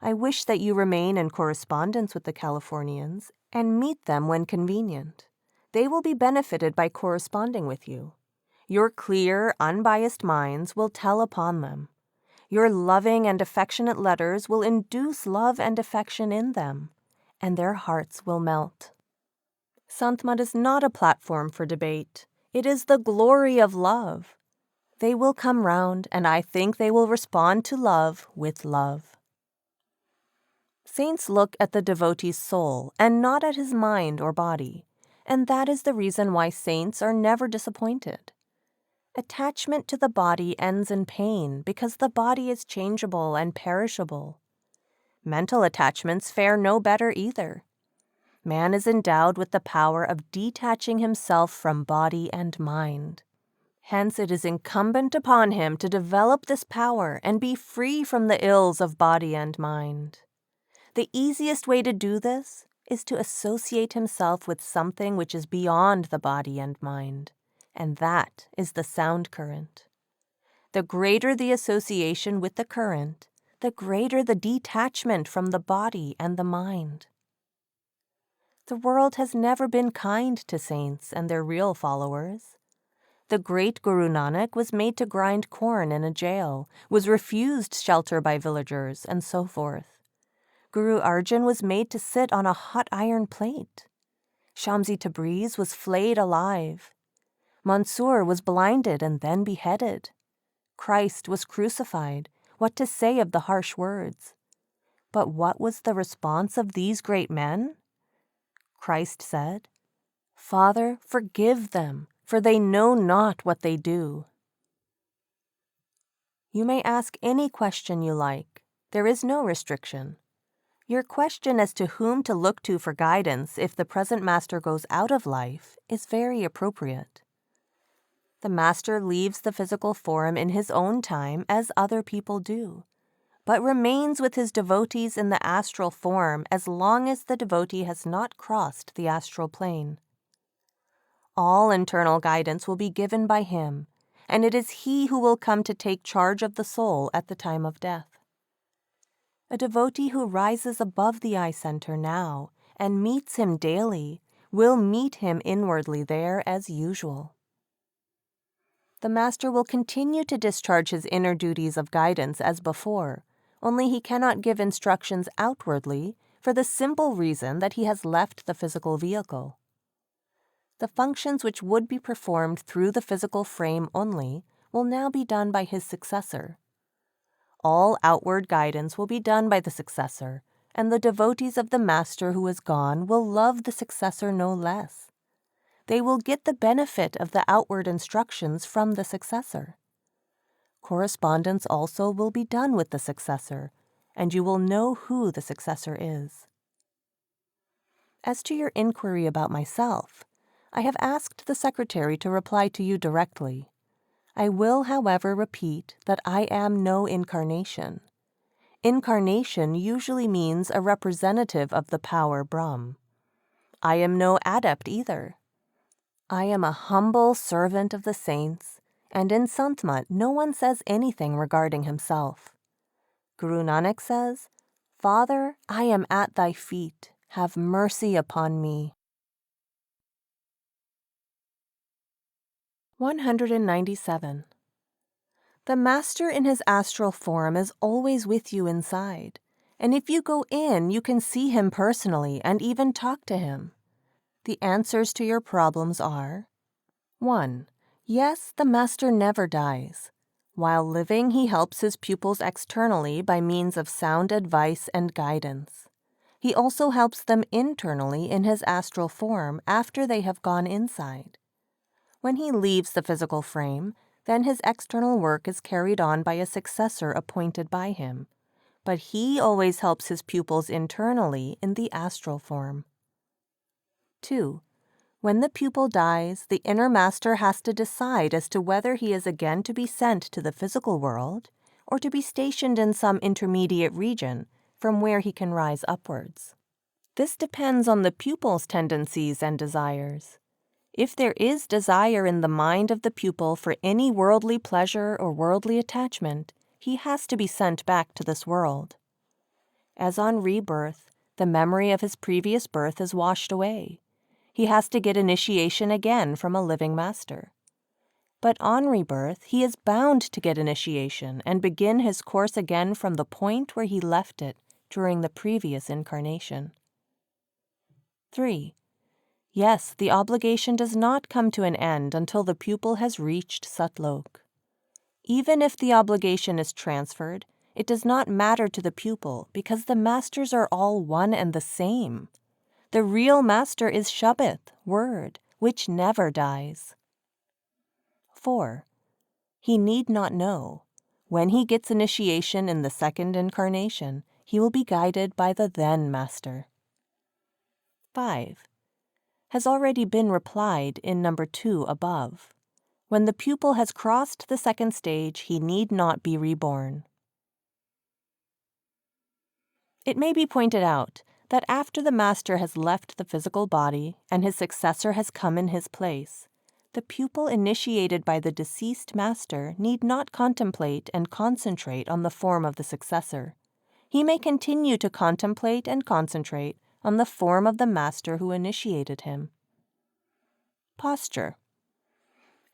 I wish that you remain in correspondence with the Californians and meet them when convenient. They will be benefited by corresponding with you. Your clear, unbiased minds will tell upon them. Your loving and affectionate letters will induce love and affection in them, and their hearts will melt. Sant Mat is not a platform for debate. It is the glory of love. They will come round, and I think they will respond to love with love. Saints look at the devotee's soul and not at his mind or body, and that is the reason why saints are never disappointed. Attachment to the body ends in pain because the body is changeable and perishable. Mental attachments fare no better either. Man is endowed with the power of detaching himself from body and mind. Hence, it is incumbent upon him to develop this power and be free from the ills of body and mind. The easiest way to do this is to associate himself with something which is beyond the body and mind, and that is the sound current. The greater the association with the current, the greater the detachment from the body and the mind. The world has never been kind to saints and their real followers. The great Guru Nanak was made to grind corn in a jail, was refused shelter by villagers, and so forth. Guru Arjan was made to sit on a hot iron plate. Shamsi Tabriz was flayed alive. Mansur was blinded and then beheaded. Christ was crucified. What to say of the harsh words? But what was the response of these great men? Christ said, "Father, forgive them, for they know not what they do." You may ask any question you like. There is no restriction. Your question as to whom to look to for guidance if the present master goes out of life is very appropriate. The master leaves the physical form in his own time as other people do, but remains with his devotees in the astral form as long as the devotee has not crossed the astral plane. All internal guidance will be given by him, and it is he who will come to take charge of the soul at the time of death. A devotee who rises above the eye center now and meets him daily will meet him inwardly there as usual. The master will continue to discharge his inner duties of guidance as before, only he cannot give instructions outwardly for the simple reason that he has left the physical vehicle. The functions which would be performed through the physical frame only will now be done by his successor. All outward guidance will be done by the successor, and the devotees of the master who is gone will love the successor no less. They will get the benefit of the outward instructions from the successor. Correspondence also will be done with the successor, and you will know who the successor is. As to your inquiry about myself, I have asked the secretary to reply to you directly. I will, however, repeat that I am no incarnation. Incarnation usually means a representative of the power Brahm. I am no adept either. I am a humble servant of the saints, and in Sant Mat no one says anything regarding himself. Guru Nanak says, "Father, I am at thy feet. Have mercy upon me." 197. The master in his astral form is always with you inside, and if you go in, you can see him personally and even talk to him. The answers to your problems are: 1. Yes, the master never dies. While living, he helps his pupils externally by means of sound advice and guidance. He also helps them internally in his astral form after they have gone inside. When he leaves the physical frame, then his external work is carried on by a successor appointed by him, but he always helps his pupils internally in the astral form. 2. When the pupil dies, the inner master has to decide as to whether he is again to be sent to the physical world or to be stationed in some intermediate region from where he can rise upwards. This depends on the pupil's tendencies and desires. If there is desire in the mind of the pupil for any worldly pleasure or worldly attachment, he has to be sent back to this world. As on rebirth, the memory of his previous birth is washed away. He has to get initiation again from a living master. But on rebirth, he is bound to get initiation and begin his course again from the point where he left it during the previous incarnation. 3. Yes, the obligation does not come to an end until the pupil has reached Satlok. Even if the obligation is transferred, it does not matter to the pupil because the masters are all one and the same. The real master is Shabbat, word, which never dies. 4. He need not know. When he gets initiation in the second incarnation, he will be guided by the then master. 5. Has already been replied in number 2 above. When the pupil has crossed the second stage, he need not be reborn. It may be pointed out that after the master has left the physical body and his successor has come in his place, the pupil initiated by the deceased master need not contemplate and concentrate on the form of the successor. He may continue to contemplate and concentrate on the form of the master who initiated him. Posture.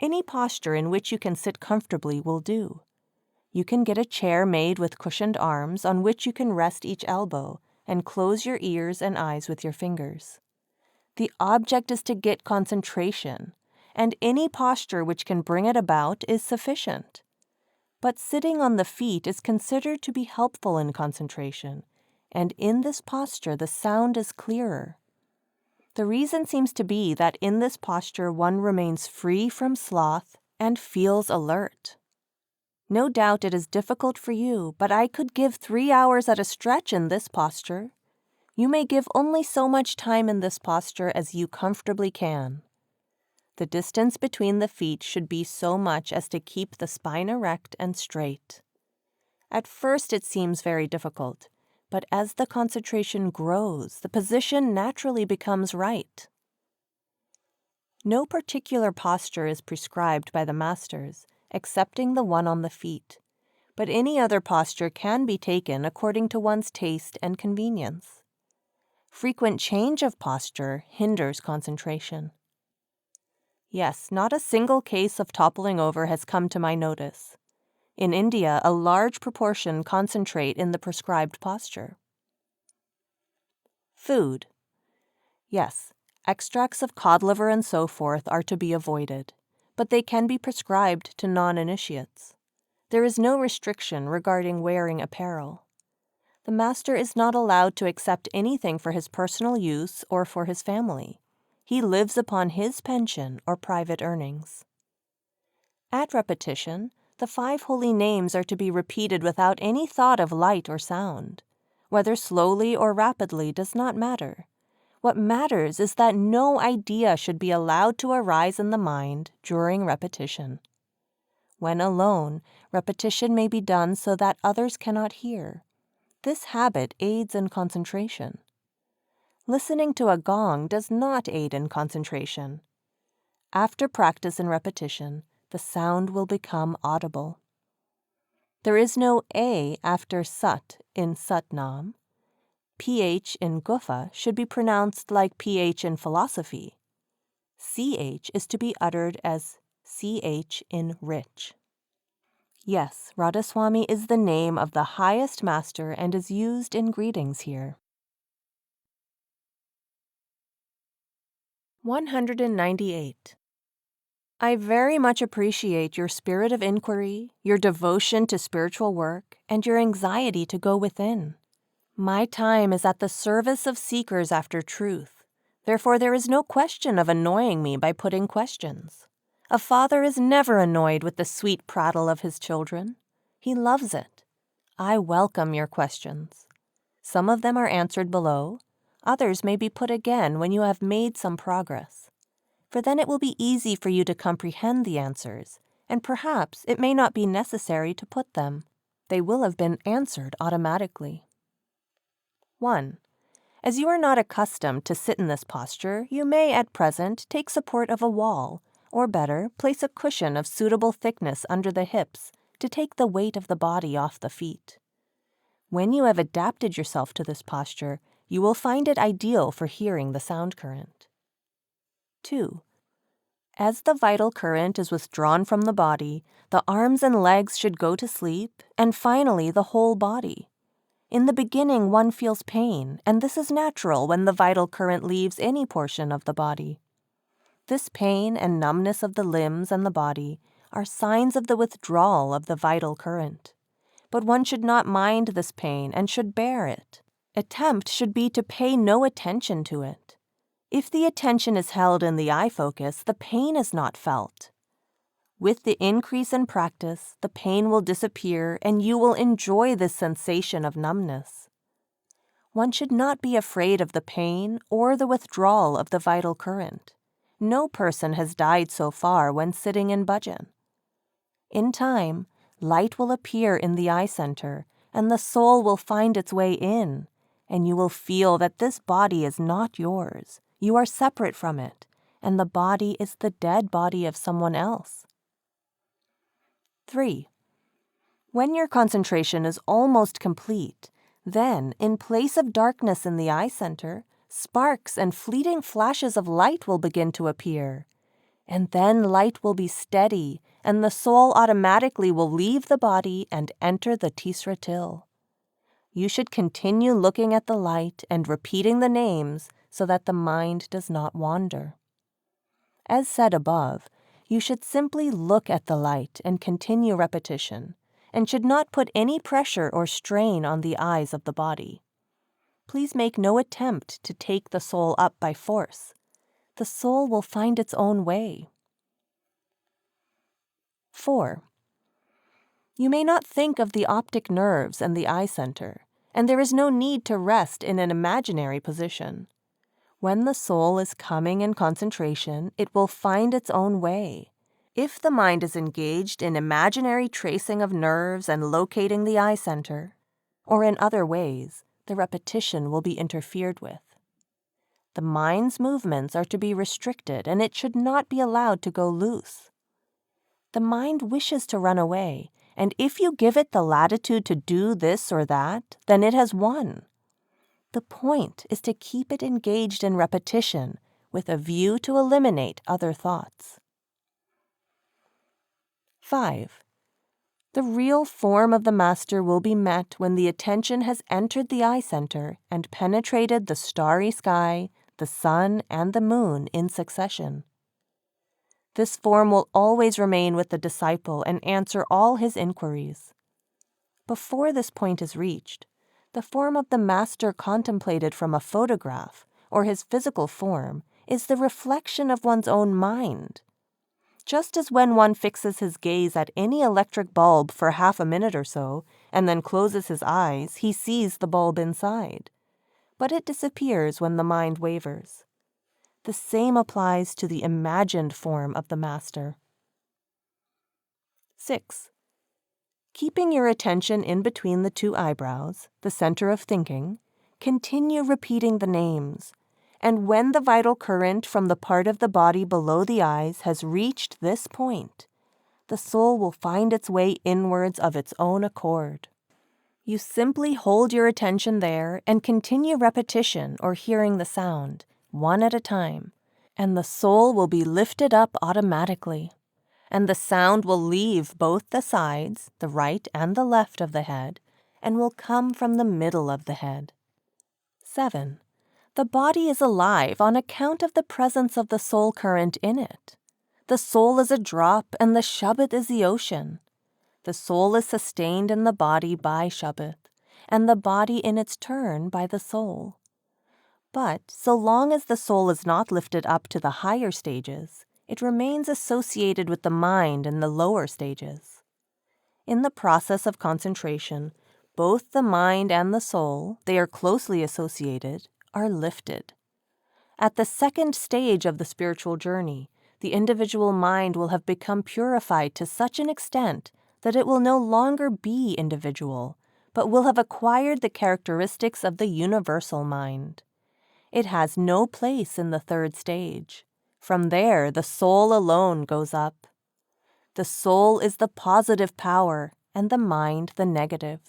Any posture in which you can sit comfortably will do. You can get a chair made with cushioned arms on which you can rest each elbow and close your ears and eyes with your fingers. The object is to get concentration, and any posture which can bring it about is sufficient. But sitting on the feet is considered to be helpful in concentration, and in this posture the sound is clearer. The reason seems to be that in this posture one remains free from sloth and feels alert. No doubt it is difficult for you, but I could give 3 hours at a stretch in this posture. You may give only so much time in this posture as you comfortably can. The distance between the feet should be so much as to keep the spine erect and straight. At first it seems very difficult, but as the concentration grows, the position naturally becomes right. No particular posture is prescribed by the masters, excepting the one on the feet, but any other posture can be taken according to one's taste and convenience. Frequent change of posture hinders concentration. Yes, not a single case of toppling over has come to my notice. In India, a large proportion concentrate in the prescribed posture. Food. Yes, extracts of cod liver and so forth are to be avoided, but they can be prescribed to non-initiates. There is no restriction regarding wearing apparel. The master is not allowed to accept anything for his personal use or for his family. He lives upon his pension or private earnings. At repetition, the 5 holy names are to be repeated without any thought of light or sound. Whether slowly or rapidly does not matter. What matters is that no idea should be allowed to arise in the mind during repetition. When alone, repetition may be done so that others cannot hear. This habit aids in concentration. Listening to a gong does not aid in concentration. After practice and repetition, the sound will become audible. There is no A after Sat in Satnam. PH in Gufa should be pronounced like PH in philosophy. CH is to be uttered as CH in rich. Yes, Radha Soami is the name of the highest master and is used in greetings here. 198. I very much appreciate your spirit of inquiry, your devotion to spiritual work, and your anxiety to go within. My time is at the service of seekers after truth. Therefore, there is no question of annoying me by putting questions. A father is never annoyed with the sweet prattle of his children. He loves it. I welcome your questions. Some of them are answered below. Others may be put again when you have made some progress. For then it will be easy for you to comprehend the answers, and perhaps it may not be necessary to put them. They will have been answered automatically. 1. As you are not accustomed to sit in this posture, you may at present take support of a wall, or better, place a cushion of suitable thickness under the hips to take the weight of the body off the feet. When you have adapted yourself to this posture, you will find it ideal for hearing the sound current. 2. As the vital current is withdrawn from the body, the arms and legs should go to sleep, and finally the whole body. In the beginning, one feels pain, and this is natural when the vital current leaves any portion of the body. This pain and numbness of the limbs and the body are signs of the withdrawal of the vital current. But one should not mind this pain and should bear it. Attempt should be to pay no attention to it. If the attention is held in the eye focus, the pain is not felt. With the increase in practice, the pain will disappear and you will enjoy this sensation of numbness. One should not be afraid of the pain or the withdrawal of the vital current. No person has died so far when sitting in bhajan. In time, light will appear in the eye center and the soul will find its way in, and you will feel that this body is not yours. You are separate from it, and the body is the dead body of someone else. 3. When your concentration is almost complete, then, in place of darkness in the eye center, sparks and fleeting flashes of light will begin to appear. And then light will be steady, and the soul automatically will leave the body and enter the Tisra Til. You should continue looking at the light and repeating the names so that the mind does not wander. As said above, you should simply look at the light and continue repetition, and should not put any pressure or strain on the eyes of the body. Please make no attempt to take the soul up by force. The soul will find its own way. 4. You may not think of the optic nerves and the eye center, and there is no need to rest in an imaginary position. When the soul is coming in concentration, it will find its own way. If the mind is engaged in imaginary tracing of nerves and locating the eye center, or in other ways, the repetition will be interfered with. The mind's movements are to be restricted, and it should not be allowed to go loose. The mind wishes to run away, and if you give it the latitude to do this or that, then it has won. The point is to keep it engaged in repetition with a view to eliminate other thoughts. 5. The real form of the master will be met when the attention has entered the eye center and penetrated the starry sky, the sun, and the moon in succession. This form will always remain with the disciple and answer all his inquiries. Before this point is reached, the form of the master contemplated from a photograph, or his physical form, is the reflection of one's own mind. Just as when one fixes his gaze at any electric bulb for half a minute or so, and then closes his eyes, he sees the bulb inside. But it disappears when the mind wavers. The same applies to the imagined form of the master. 6. Keeping your attention in between the two eyebrows, the center of thinking, continue repeating the names, and when the vital current from the part of the body below the eyes has reached this point, the soul will find its way inwards of its own accord. You simply hold your attention there and continue repetition or hearing the sound, one at a time, and the soul will be lifted up automatically, and the sound will leave both the sides, the right and the left of the head, and will come from the middle of the head. 7. The body is alive on account of the presence of the soul current in it. The soul is a drop and the Shabad is the ocean. The soul is sustained in the body by Shabad, and the body in its turn by the soul. But so long as the soul is not lifted up to the higher stages, it remains associated with the mind in the lower stages. In the process of concentration, both the mind and the soul, they are closely associated, are lifted. At the second stage of the spiritual journey, the individual mind will have become purified to such an extent that it will no longer be individual, but will have acquired the characteristics of the universal mind. It has no place in the third stage. From there, the soul alone goes up. The soul is the positive power, and the mind the negative.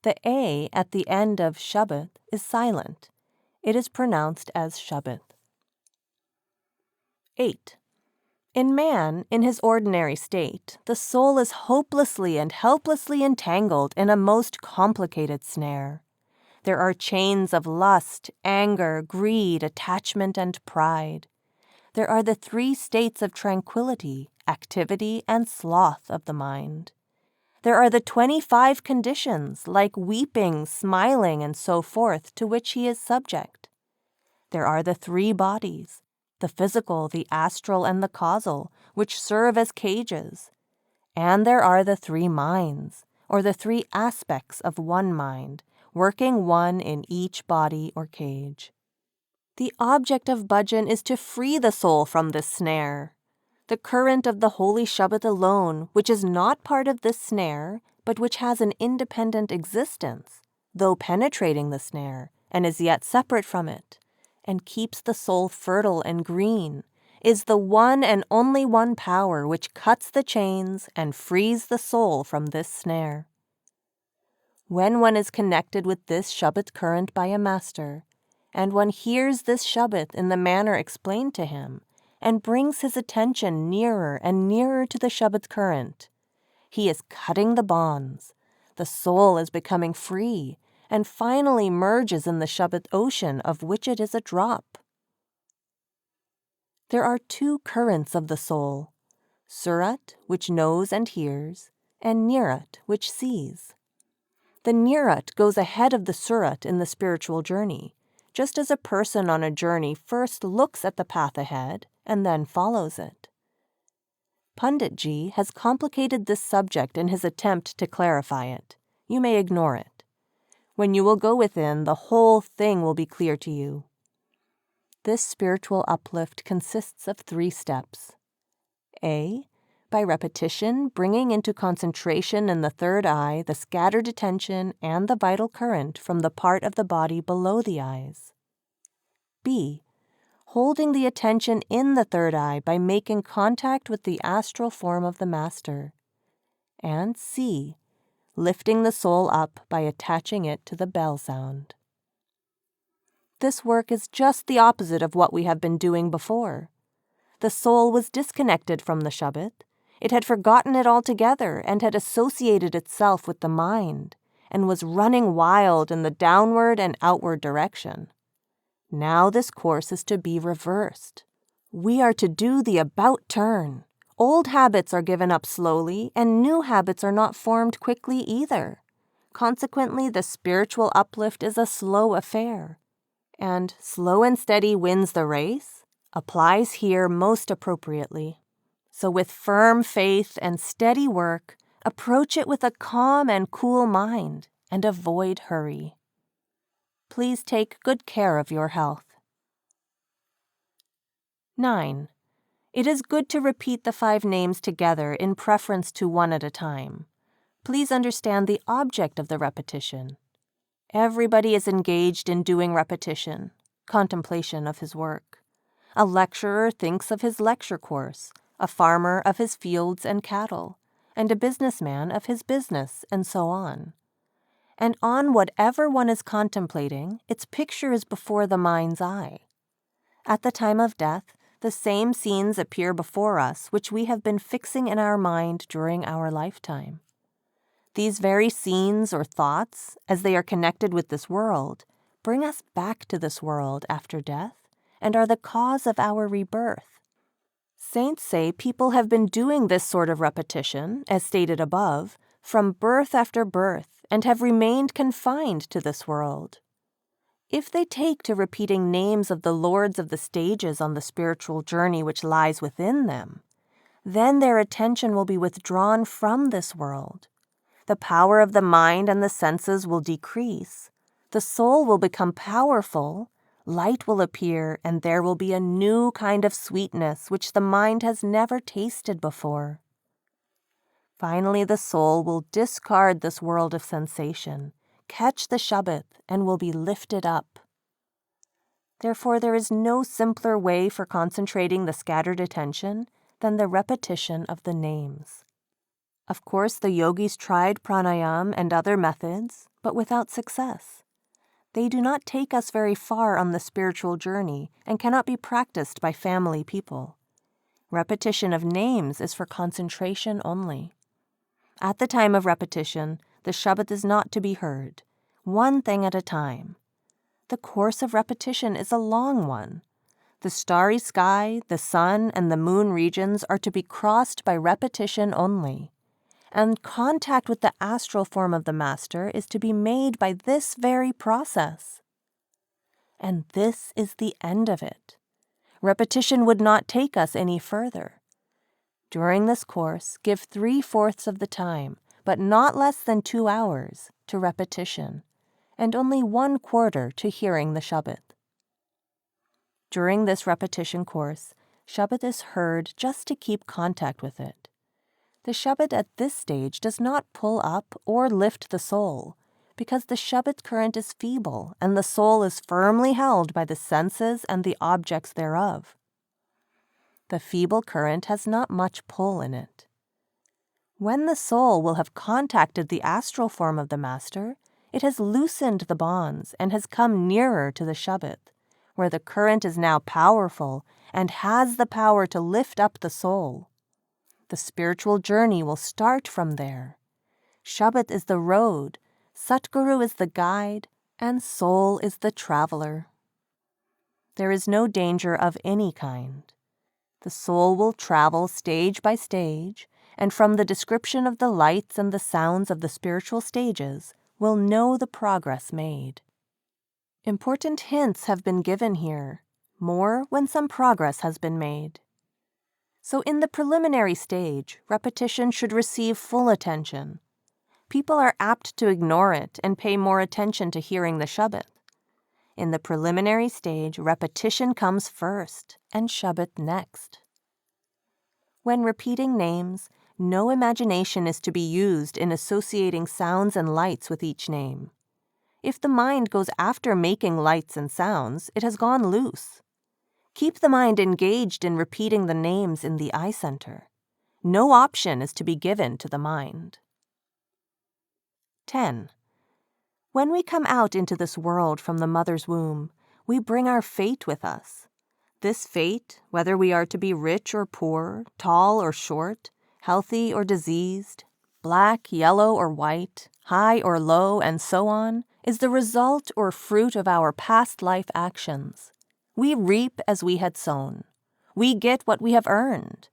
The A at the end of Shabbat is silent. It is pronounced as Shabbat. 8. In man, in his ordinary state, the soul is hopelessly and helplessly entangled in a most complicated snare. There are chains of lust, anger, greed, attachment, and pride. There are the 3 states of tranquility, activity, and sloth of the mind. There are the 25 conditions, like weeping, smiling, and so forth, to which he is subject. There are the 3 bodies, the physical, the astral, and the causal, which serve as cages. And there are the 3 minds, or the 3 aspects of one mind, working one in each body or cage. The object of bhajan is to free the soul from this snare. The current of the holy Shabbat alone, which is not part of this snare, but which has an independent existence, though penetrating the snare, and is yet separate from it, and keeps the soul fertile and green, is the one and only one power which cuts the chains and frees the soul from this snare. When one is connected with this Shabbat current by a master, and one hears this Shabbat in the manner explained to him, and brings his attention nearer and nearer to the Shabbat current, he is cutting the bonds, the soul is becoming free, and finally merges in the Shabbat ocean of which it is a drop. There are 2 currents of the soul, Surat, which knows and hears, and Nirat, which sees. The Nirat goes ahead of the Surat in the spiritual journey, just as a person on a journey first looks at the path ahead and then follows it. Panditji has complicated this subject in his attempt to clarify it. You may ignore it. When you will go within, the whole thing will be clear to you. This spiritual uplift consists of 3 steps. A. By repetition, bringing into concentration in the third eye the scattered attention and the vital current from the part of the body below the eyes. B. Holding the attention in the third eye by making contact with the astral form of the master. And C. Lifting the soul up by attaching it to the bell sound. This work is just the opposite of what we have been doing before. The soul was disconnected from the Shabbat. It had forgotten it altogether and had associated itself with the mind, and was running wild in the downward and outward direction. Now this course is to be reversed. We are to do the about turn. Old habits are given up slowly, and new habits are not formed quickly either. Consequently, the spiritual uplift is a slow affair. And slow and steady wins the race applies here most appropriately. So with firm faith and steady work, approach it with a calm and cool mind, and avoid hurry. Please take good care of your health. 9. It is good to repeat the 5 names together in preference to one at a time. Please understand the object of the repetition. Everybody is engaged in doing repetition, contemplation of his work. A lecturer thinks of his lecture course, a farmer of his fields and cattle, and a businessman of his business, and so on. And on whatever one is contemplating, its picture is before the mind's eye. At the time of death, the same scenes appear before us which we have been fixing in our mind during our lifetime. These very scenes or thoughts, as they are connected with this world, bring us back to this world after death and are the cause of our rebirth. Saints say people have been doing this sort of repetition, as stated above, from birth after birth, and have remained confined to this world. If they take to repeating names of the lords of the stages on the spiritual journey which lies within them, then their attention will be withdrawn from this world. The power of the mind and the senses will decrease. The soul will become powerful. Light will appear, and there will be a new kind of sweetness which the mind has never tasted before. Finally, the soul will discard this world of sensation, catch the Shabbat, and will be lifted up. Therefore, there is no simpler way for concentrating the scattered attention than the repetition of the names. Of course, the yogis tried pranayam and other methods, but without success. They do not take us very far on the spiritual journey and cannot be practiced by family people. Repetition of names is for concentration only. At the time of repetition, the Shabbat is not to be heard, one thing at a time. The course of repetition is a long one. The starry sky, the sun, and the moon regions are to be crossed by repetition only. And contact with the astral form of the Master is to be made by this very process. And this is the end of it. Repetition would not take us any further. During this course, give 3/4 of the time, but not less than 2 hours, to repetition, and only 1/4 to hearing the Shabbat. During this repetition course, Shabbat is heard just to keep contact with it. The Shabbat at this stage does not pull up or lift the soul, because the Shabbat current is feeble and the soul is firmly held by the senses and the objects thereof. The feeble current has not much pull in it. When the soul will have contacted the astral form of the Master, it has loosened the bonds and has come nearer to the Shabbat, where the current is now powerful and has the power to lift up the soul. The spiritual journey will start from there. Shabbat is the road, Satguru is the guide, and soul is the traveler. There is no danger of any kind. The soul will travel stage by stage, and from the description of the lights and the sounds of the spiritual stages, will know the progress made. Important hints have been given here, more when some progress has been made. So in the preliminary stage, repetition should receive full attention. People are apt to ignore it and pay more attention to hearing the Shabbat. In the preliminary stage, repetition comes first and Shabbat next. When repeating names, no imagination is to be used in associating sounds and lights with each name. If the mind goes after making lights and sounds, it has gone loose. Keep the mind engaged in repeating the names in the eye center. No option is to be given to the mind. 10. When we come out into this world from the mother's womb, we bring our fate with us. This fate, whether we are to be rich or poor, tall or short, healthy or diseased, black, yellow, or white, high or low, and so on, is the result or fruit of our past life actions. We reap as we had sown. We get what we have earned.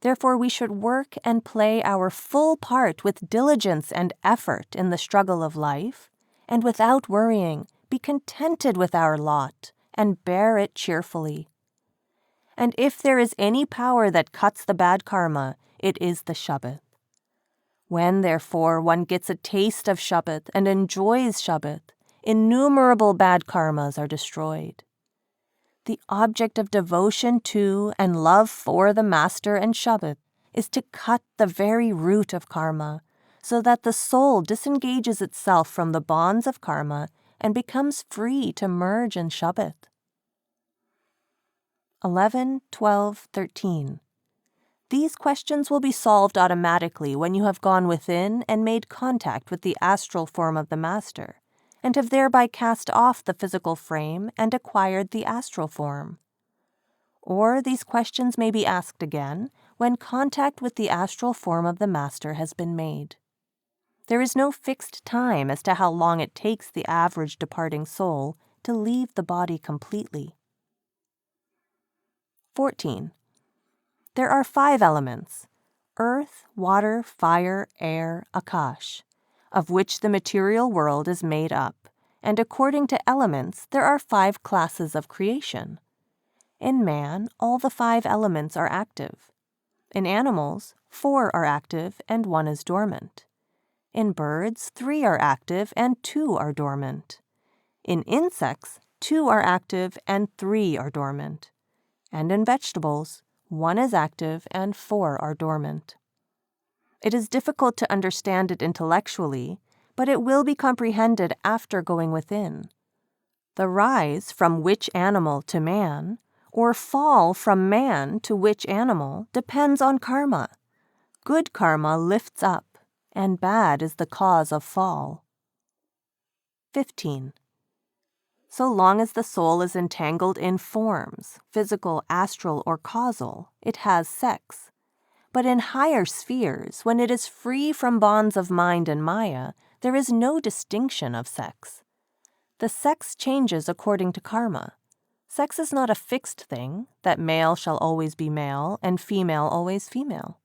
Therefore, we should work and play our full part with diligence and effort in the struggle of life, and without worrying, be contented with our lot and bear it cheerfully. And if there is any power that cuts the bad karma, it is the Shabbat. When, therefore, one gets a taste of Shabbat and enjoys Shabbat, innumerable bad karmas are destroyed. The object of devotion to and love for the Master and Shabbat is to cut the very root of karma, so that the soul disengages itself from the bonds of karma and becomes free to merge in Shabbat. 11, 12, 13. These questions will be solved automatically when you have gone within and made contact with the astral form of the Master, and have thereby cast off the physical frame and acquired the astral form. Or these questions may be asked again when contact with the astral form of the Master has been made. There is no fixed time as to how long it takes the average departing soul to leave the body completely. 14. There are 5 elements: earth, water, fire, air, akash, of which the material world is made up, and according to elements there are 5 classes of creation. In man, all the 5 elements are active. In animals, 4 are active and 1 is dormant. In birds, 3 are active and 2 are dormant. In insects, 2 are active and 3 are dormant. And in vegetables, 1 is active and 4 are dormant. It is difficult to understand it intellectually, but it will be comprehended after going within. The rise from which animal to man, or fall from man to which animal, depends on karma. Good karma lifts up, and bad is the cause of fall. 15. So long as the soul is entangled in forms, physical, astral, or causal, it has sex. But in higher spheres, when it is free from bonds of mind and maya, there is no distinction of sex. The sex changes according to karma. Sex is not a fixed thing, that male shall always be male and female always female.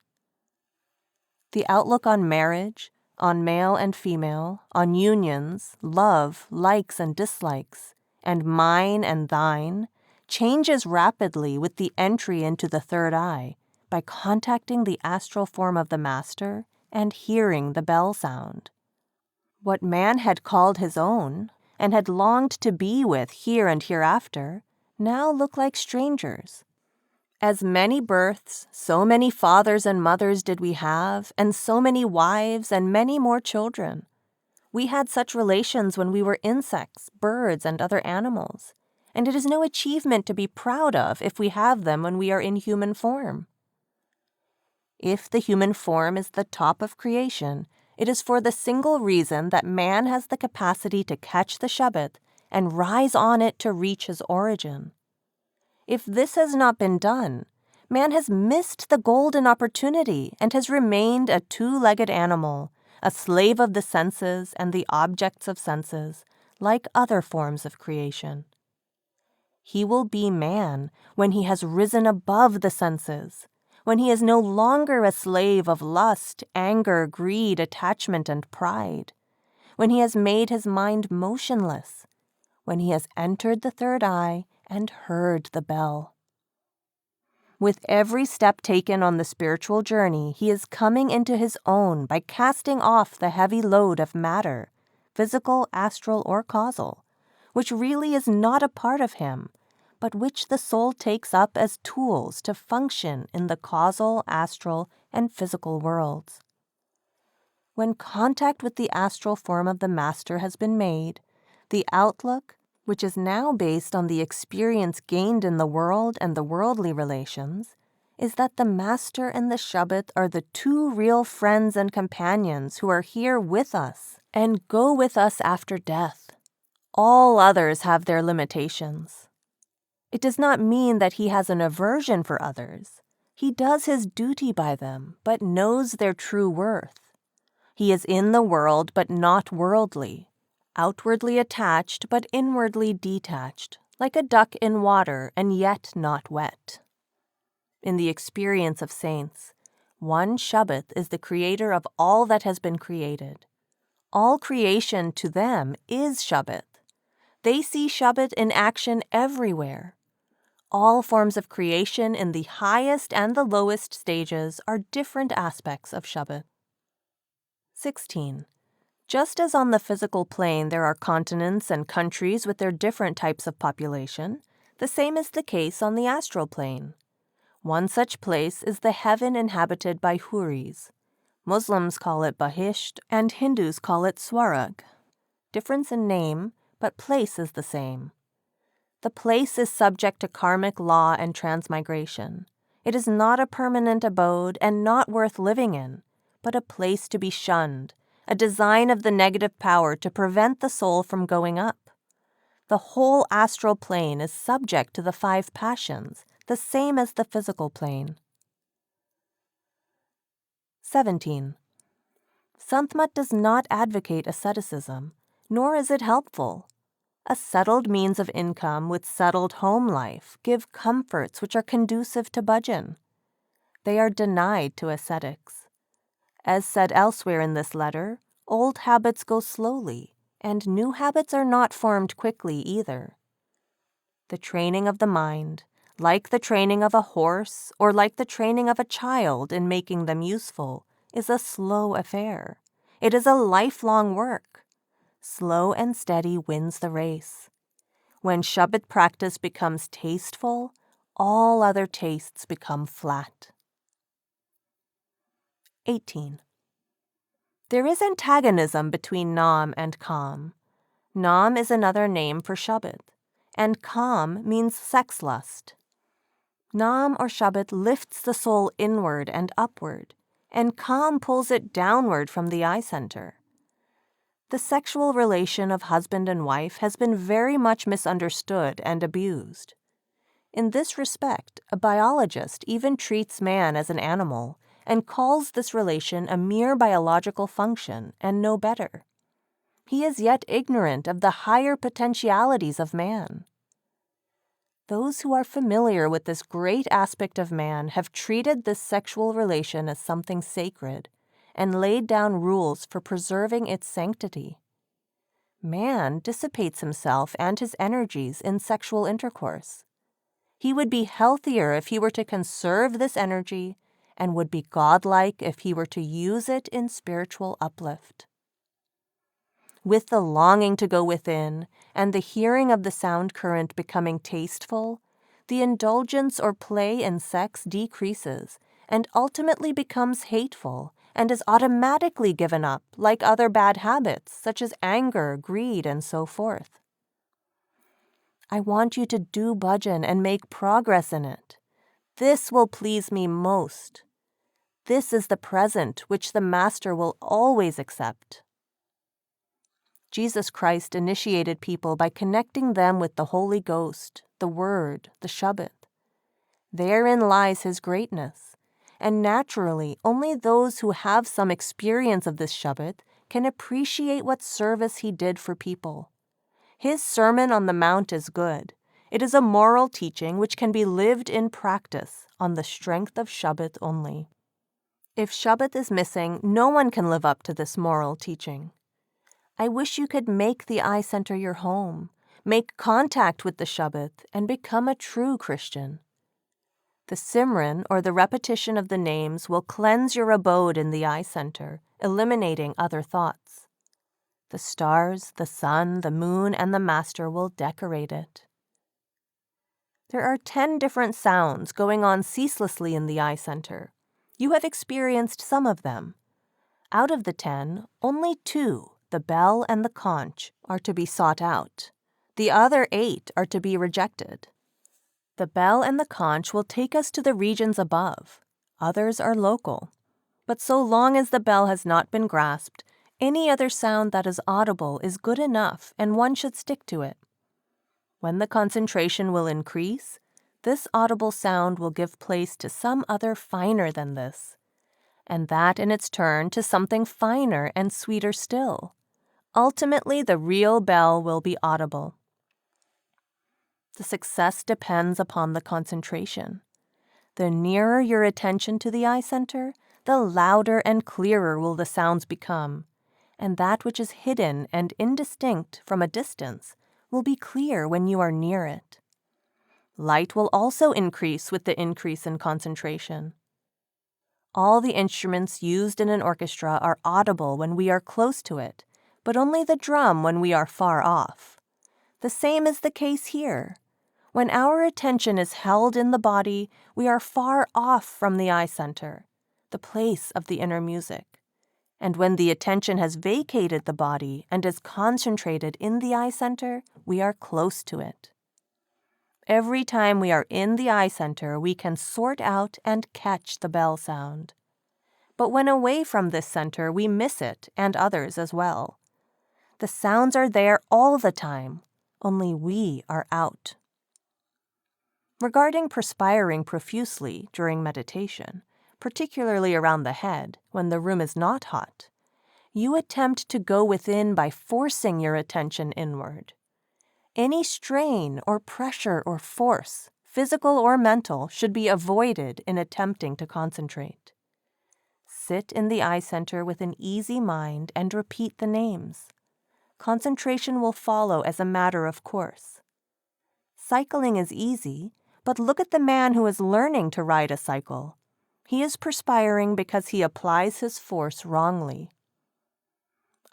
The outlook on marriage, on male and female, on unions, love, likes and dislikes, and mine and thine, changes rapidly with the entry into the third eye by contacting the astral form of the master and hearing the bell sound. What man had called his own, and had longed to be with here and hereafter, now look like strangers. As many births, so many fathers and mothers did we have, and so many wives and many more children. We had such relations when we were insects, birds, and other animals, and it is no achievement to be proud of if we have them when we are in human form. If the human form is the top of creation, it is for the single reason that man has the capacity to catch the Shabbat and rise on it to reach his origin. If this has not been done, man has missed the golden opportunity and has remained a 2-legged animal, a slave of the senses and the objects of senses, like other forms of creation. He will be man when he has risen above the senses, when he is no longer a slave of lust, anger, greed, attachment, and pride, when he has made his mind motionless, when he has entered the third eye and heard the bell. With every step taken on the spiritual journey, he is coming into his own by casting off the heavy load of matter, physical, astral, or causal, which really is not a part of him, but which the soul takes up as tools to function in the causal, astral, and physical worlds. When contact with the astral form of the master has been made, the outlook, which is now based on the experience gained in the world and the worldly relations, is that the master and the Shabbat are the 2 real friends and companions who are here with us and go with us after death. All others have their limitations. It does not mean that he has an aversion for others. He does his duty by them, but knows their true worth. He is in the world, but not worldly, outwardly attached, but inwardly detached, like a duck in water and yet not wet. In the experience of saints, one Shabbat is the creator of all that has been created. All creation to them is Shabbat. They see Shabbat in action everywhere. All forms of creation in the highest and the lowest stages are different aspects of Shabbat. 16. Just as on the physical plane there are continents and countries with their different types of population, the same is the case on the astral plane. One such place is the heaven inhabited by Huris. Muslims call it Bahisht and Hindus call it Swarag. Difference in name, but place is the same. The place is subject to karmic law and transmigration. It is not a permanent abode and not worth living in, but a place to be shunned, a design of the negative power to prevent the soul from going up. The whole astral plane is subject to the 5 passions, the same as the physical plane. 17. Sant Mat does not advocate asceticism, nor is it helpful. A settled means of income with settled home life give comforts which are conducive to bhajan. They are denied to ascetics. As said elsewhere in this letter, old habits go slowly, and new habits are not formed quickly either. The training of the mind, like the training of a horse or like the training of a child in making them useful, is a slow affair. It is a lifelong work. Slow and steady wins the race. When Shabbat practice becomes tasteful, all other tastes become flat. 18. There is antagonism between Nam and Kam. Nam is another name for Shabbat, and Kam means sex lust. Nam or Shabbat lifts the soul inward and upward, and Kam pulls it downward from the eye center. The sexual relation of husband and wife has been very much misunderstood and abused. In this respect, a biologist even treats man as an animal and calls this relation a mere biological function and no better. He is yet ignorant of the higher potentialities of man. Those who are familiar with this great aspect of man have treated this sexual relation as something sacred and laid down rules for preserving its sanctity. Man dissipates himself and his energies in sexual intercourse. He would be healthier if he were to conserve this energy and would be godlike if he were to use it in spiritual uplift. With the longing to go within and the hearing of the sound current becoming tasteful, the indulgence or play in sex decreases and ultimately becomes hateful and is automatically given up like other bad habits such as anger, greed, and so forth. I want you to do bhajan and make progress in it. This will please me most. This is the present which the Master will always accept. Jesus Christ initiated people by connecting them with the Holy Ghost, the Word, the Shabbat. Therein lies his greatness, and naturally only those who have some experience of this Shabbat can appreciate what service he did for people. His Sermon on the Mount is good. It is a moral teaching which can be lived in practice on the strength of Shabbat only. If Shabbat is missing, no one can live up to this moral teaching. I wish you could make the eye center your home, make contact with the Shabbat, and become a true Christian. The Simran, or the repetition of the names, will cleanse your abode in the eye center, eliminating other thoughts. The stars, the sun, the moon, and the Master will decorate it. There are 10 different sounds going on ceaselessly in the eye center. You have experienced some of them. Out of the 10, only 2, the bell and the conch, are to be sought out. The other 8 are to be rejected. The bell and the conch will take us to the regions above. Others are local. But so long as the bell has not been grasped, any other sound that is audible is good enough and one should stick to it. When the concentration will increase, this audible sound will give place to some other finer than this, and that in its turn to something finer and sweeter still. Ultimately, the real bell will be audible. The success depends upon the concentration. The nearer your attention to the eye center, the louder and clearer will the sounds become, and that which is hidden and indistinct from a distance will be clear when you are near it. Light will also increase with the increase in concentration. All the instruments used in an orchestra are audible when we are close to it, but only the drum when we are far off. The same is the case here. When our attention is held in the body, we are far off from the eye center, the place of the inner music. And when the attention has vacated the body and is concentrated in the eye center, we are close to it. Every time we are in the eye center, we can sort out and catch the bell sound. But when away from this center, we miss it and others as well. The sounds are there all the time, only we are out. Regarding perspiring profusely during meditation, particularly around the head when the room is not hot, you attempt to go within by forcing your attention inward. Any strain or pressure or force, physical or mental, should be avoided in attempting to concentrate. Sit in the eye center with an easy mind and repeat the names. Concentration will follow as a matter of course. Cycling is easy, but look at the man who is learning to ride a cycle. He is perspiring because he applies his force wrongly.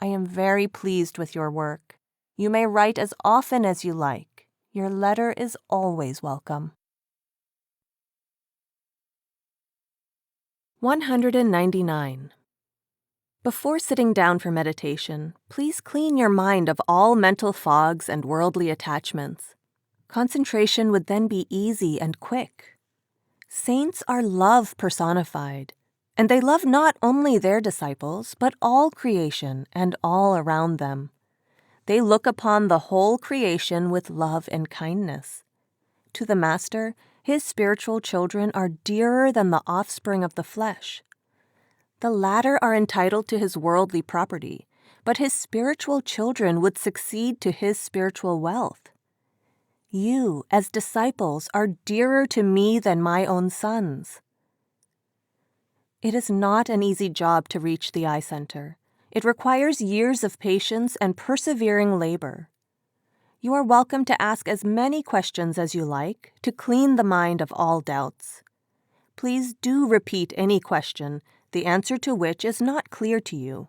I am very pleased with your work. You may write as often as you like. Your letter is always welcome. 199. Before sitting down for meditation, please clean your mind of all mental fogs and worldly attachments. Concentration would then be easy and quick. Saints are love personified, and they love not only their disciples, but all creation and all around them. They look upon the whole creation with love and kindness. To the Master, his spiritual children are dearer than the offspring of the flesh. The latter are entitled to his worldly property, but his spiritual children would succeed to his spiritual wealth. You, as disciples, are dearer to me than my own sons. It is not an easy job to reach the eye center. It requires years of patience and persevering labor. You are welcome to ask as many questions as you like to clean the mind of all doubts. Please do repeat any question, the answer to which is not clear to you.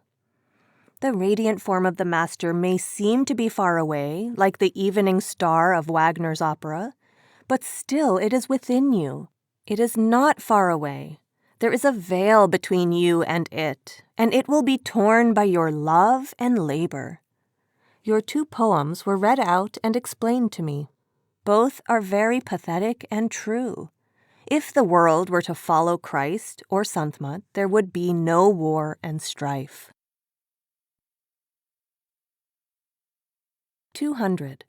The radiant form of the Master may seem to be far away, like the evening star of Wagner's opera, but still it is within you. It is not far away. There is a veil between you and it will be torn by your love and labor. Your 2 poems were read out and explained to me. Both are very pathetic and true. If the world were to follow Christ or Sant Mat, there would be no war and strife. 200.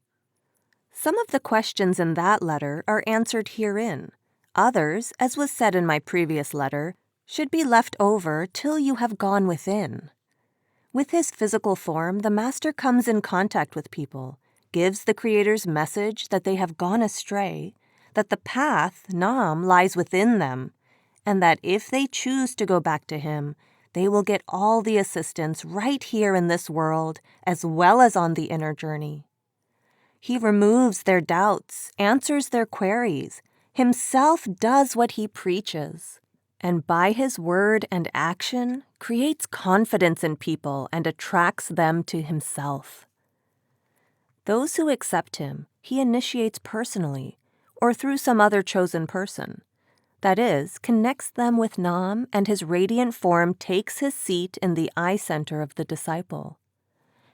Some of the questions in that letter are answered herein. Others, as was said in my previous letter, should be left over till you have gone within. With his physical form, the Master comes in contact with people, gives the Creator's message that they have gone astray, that the path, Nam, lies within them, and that if they choose to go back to him, they will get all the assistance right here in this world as well as on the inner journey. He removes their doubts, answers their queries, himself does what he preaches, and by his word and action creates confidence in people and attracts them to himself. Those who accept him, he initiates personally, or through some other chosen person. That is, connects them with Nam, and his radiant form takes his seat in the eye center of the disciple,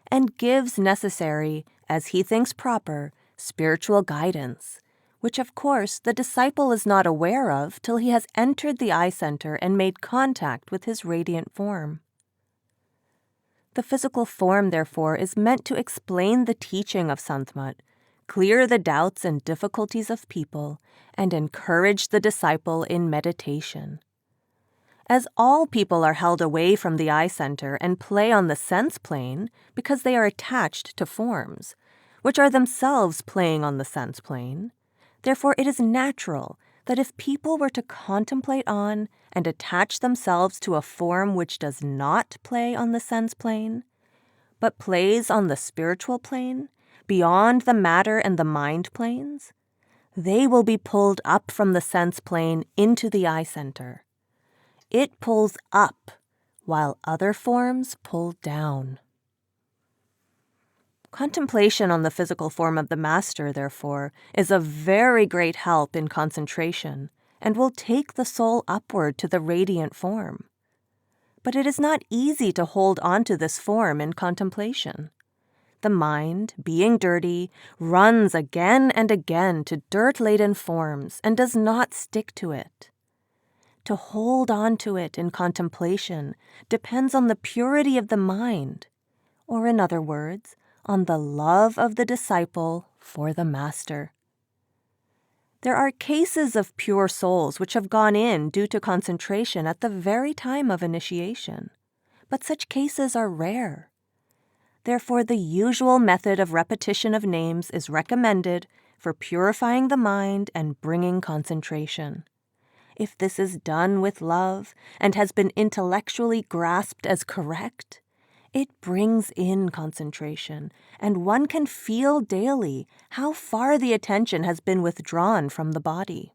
and gives necessary, as he thinks proper, spiritual guidance, which of course the disciple is not aware of till he has entered the eye center and made contact with his radiant form. The physical form, therefore, is meant to explain the teaching of Sant Mat, clear the doubts and difficulties of people, and encourage the disciple in meditation. As all people are held away from the eye center and play on the sense plane because they are attached to forms, which are themselves playing on the sense plane, therefore it is natural that if people were to contemplate on and attach themselves to a form which does not play on the sense plane, but plays on the spiritual plane, beyond the matter and the mind planes, they will be pulled up from the sense plane into the eye center. It pulls up, while other forms pull down. Contemplation on the physical form of the Master, therefore, is a very great help in concentration and will take the soul upward to the radiant form. But it is not easy to hold on to this form in contemplation. The mind, being dirty, runs again and again to dirt-laden forms and does not stick to it. To hold on to it in contemplation depends on the purity of the mind, or in other words, on the love of the disciple for the Master. There are cases of pure souls which have gone in due to concentration at the very time of initiation, but such cases are rare. Therefore, the usual method of repetition of names is recommended for purifying the mind and bringing concentration. If this is done with love and has been intellectually grasped as correct, it brings in concentration, and one can feel daily how far the attention has been withdrawn from the body.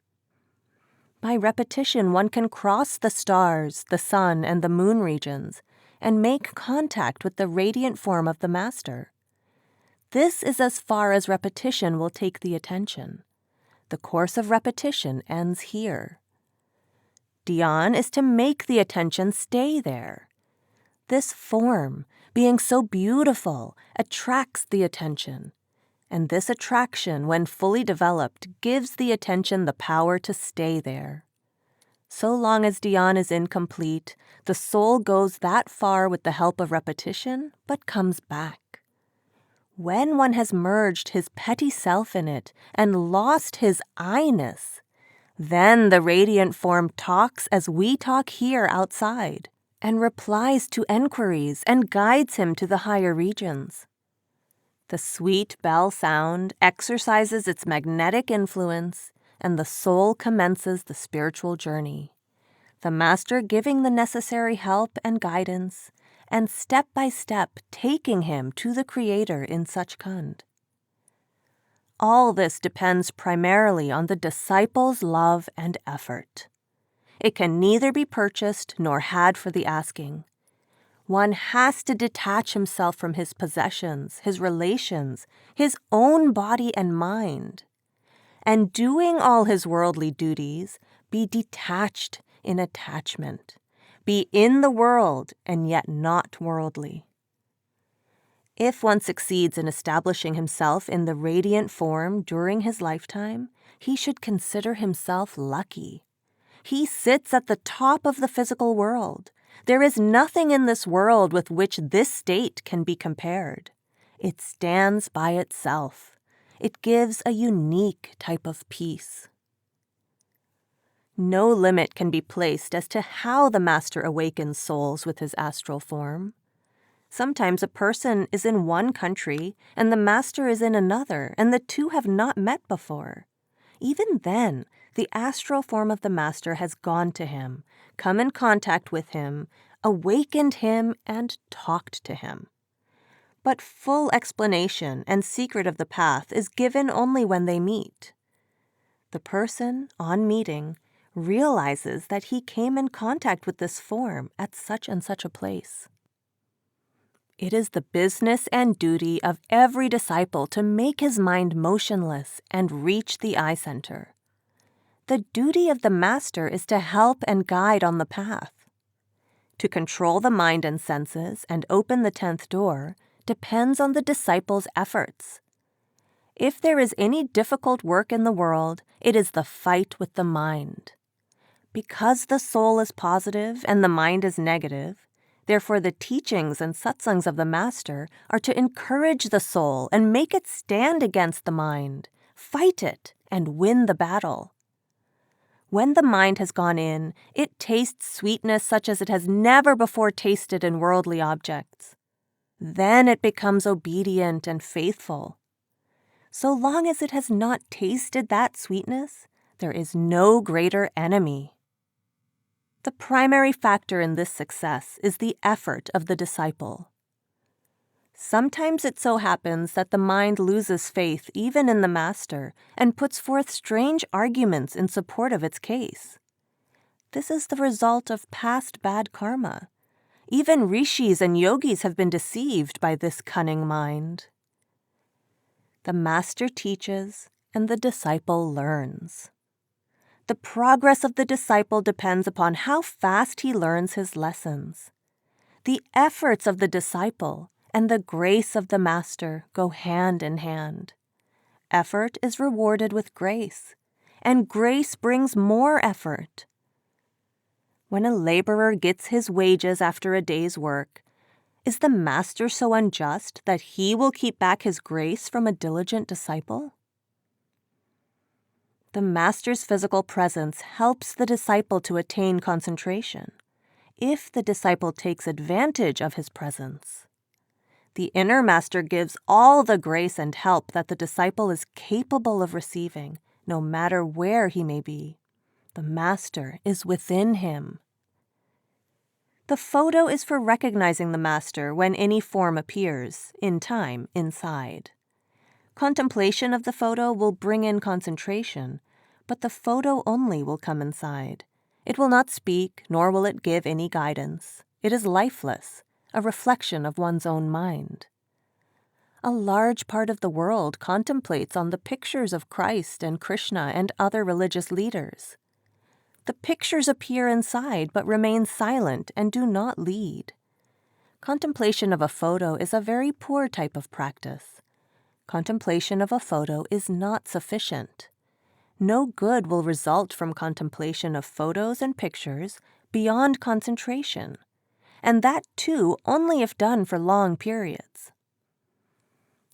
By repetition, one can cross the stars, the sun, and the moon regions, and make contact with the radiant form of the Master. This is as far as repetition will take the attention. The course of repetition ends here. Dhyan is to make the attention stay there. This form, being so beautiful, attracts the attention, and this attraction, when fully developed, gives the attention the power to stay there. So long as dhyan is incomplete, the soul goes that far with the help of repetition, but comes back. When one has merged his petty self in it and lost his I-ness, then the radiant form talks as we talk here outside, and replies to enquiries and guides him to the higher regions. The sweet bell sound exercises its magnetic influence, and the soul commences the spiritual journey, the Master giving the necessary help and guidance, and step by step taking him to the Creator in such Khand. All this depends primarily on the disciple's love and effort. It can neither be purchased nor had for the asking. One has to detach himself from his possessions, his relations, his own body and mind, and doing all his worldly duties, be detached in attachment, be in the world and yet not worldly. If one succeeds in establishing himself in the radiant form during his lifetime, he should consider himself lucky. He sits at the top of the physical world. There is nothing in this world with which this state can be compared. It stands by itself. It gives a unique type of peace. No limit can be placed as to how the Master awakens souls with his astral form. Sometimes a person is in one country and the Master is in another, and the two have not met before. Even then, the astral form of the Master has gone to him, come in contact with him, awakened him, and talked to him. But full explanation and secret of the path is given only when they meet. The person, on meeting, realizes that he came in contact with this form at such and such a place. It is the business and duty of every disciple to make his mind motionless and reach the eye center. The duty of the Master is to help and guide on the path. To control the mind and senses and open the 10th door depends on the disciple's efforts. If there is any difficult work in the world, it is the fight with the mind. Because the soul is positive and the mind is negative, therefore the teachings and satsangs of the Master are to encourage the soul and make it stand against the mind, fight it, and win the battle. When the mind has gone in, it tastes sweetness such as it has never before tasted in worldly objects. Then it becomes obedient and faithful. So long as it has not tasted that sweetness, there is no greater enemy. The primary factor in this success is the effort of the disciple. Sometimes it so happens that the mind loses faith even in the Master and puts forth strange arguments in support of its case. This is the result of past bad karma. Even rishis and yogis have been deceived by this cunning mind. The Master teaches and the disciple learns. The progress of the disciple depends upon how fast he learns his lessons. The efforts of the disciple and the grace of the Master go hand in hand. Effort is rewarded with grace, and grace brings more effort. When a laborer gets his wages after a day's work, is the Master so unjust that he will keep back his grace from a diligent disciple? The Master's physical presence helps the disciple to attain concentration, if the disciple takes advantage of his presence. The inner Master gives all the grace and help that the disciple is capable of receiving, no matter where he may be. The Master is within him. The photo is for recognizing the Master when any form appears, in time, inside. Contemplation of the photo will bring in concentration, but the photo only will come inside. It will not speak, nor will it give any guidance. It is lifeless. a reflection of one's own mind. A large part of the world contemplates on the pictures of Christ and Krishna and other religious leaders. The pictures appear inside but remain silent and do not lead. Contemplation of a photo is a very poor type of practice. Contemplation of a photo is not sufficient. No good will result from contemplation of photos and pictures beyond concentration, and that too only if done for long periods.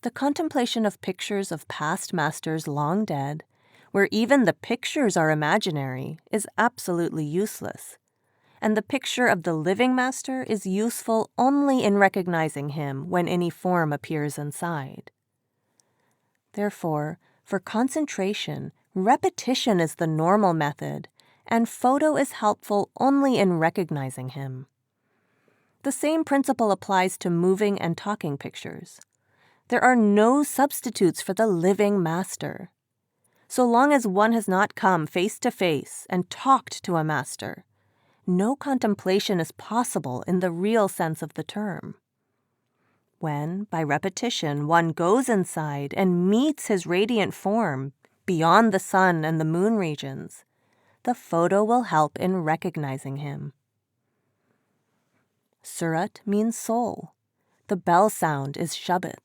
The contemplation of pictures of past masters long dead, where even the pictures are imaginary, is absolutely useless, and the picture of the living master is useful only in recognizing him when any form appears inside. Therefore, for concentration, repetition is the normal method, and photo is helpful only in recognizing him. The same principle applies to moving and talking pictures. There are no substitutes for the living master. So long as one has not come face to face and talked to a master, no contemplation is possible in the real sense of the term. When, by repetition, one goes inside and meets his radiant form beyond the sun and the moon regions, the photo will help in recognizing him. Surat means soul. The bell sound is Shabad.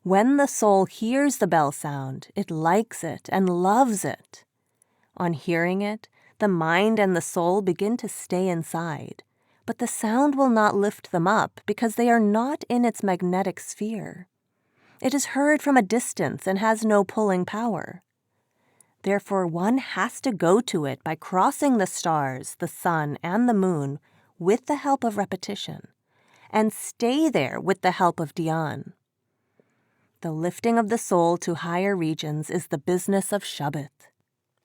When the soul hears the bell sound, it likes it and loves it. On hearing it, the mind and the soul begin to stay inside, but the sound will not lift them up because they are not in its magnetic sphere. It is heard from a distance and has no pulling power. Therefore, one has to go to it by crossing the stars, the sun, and the moon with the help of repetition, and stay there with the help of dhyan. The lifting of the soul to higher regions is the business of Shabad.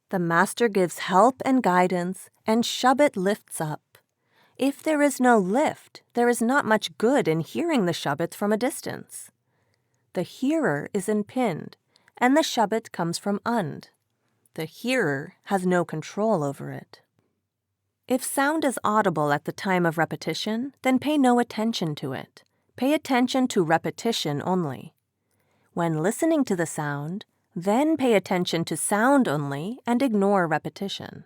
The master gives help and guidance, and Shabad lifts up. If there is no lift, there is not much good in hearing the Shabad from a distance. The hearer is in Pind, and the Shabad comes from Und. The hearer has no control over it. If sound is audible at the time of repetition, then pay no attention to it. Pay attention to repetition only. When listening to the sound, then pay attention to sound only and ignore repetition.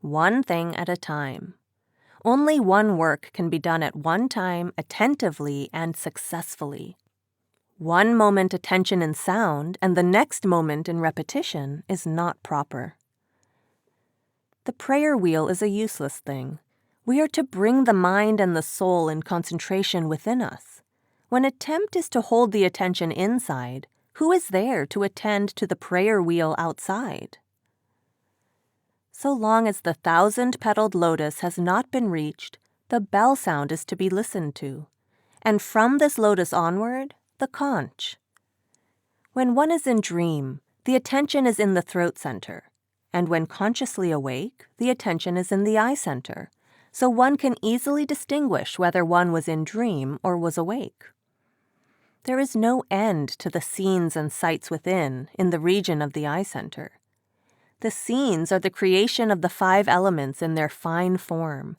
One thing at a time. Only one work can be done at one time attentively and successfully. One moment attention in sound and the next moment in repetition is not proper. The prayer wheel is a useless thing. We are to bring the mind and the soul in concentration within us. When attempt is to hold the attention inside, who is there to attend to the prayer wheel outside? So long as the 1,000-petaled lotus has not been reached, the bell sound is to be listened to, and from this lotus onward, the conch. When one is in dream, the attention is in the throat center, and when consciously awake, the attention is in the eye center, so one can easily distinguish whether one was in dream or was awake. There is no end to the scenes and sights within in the region of the eye center. The scenes are the creation of the 5 elements in their fine form,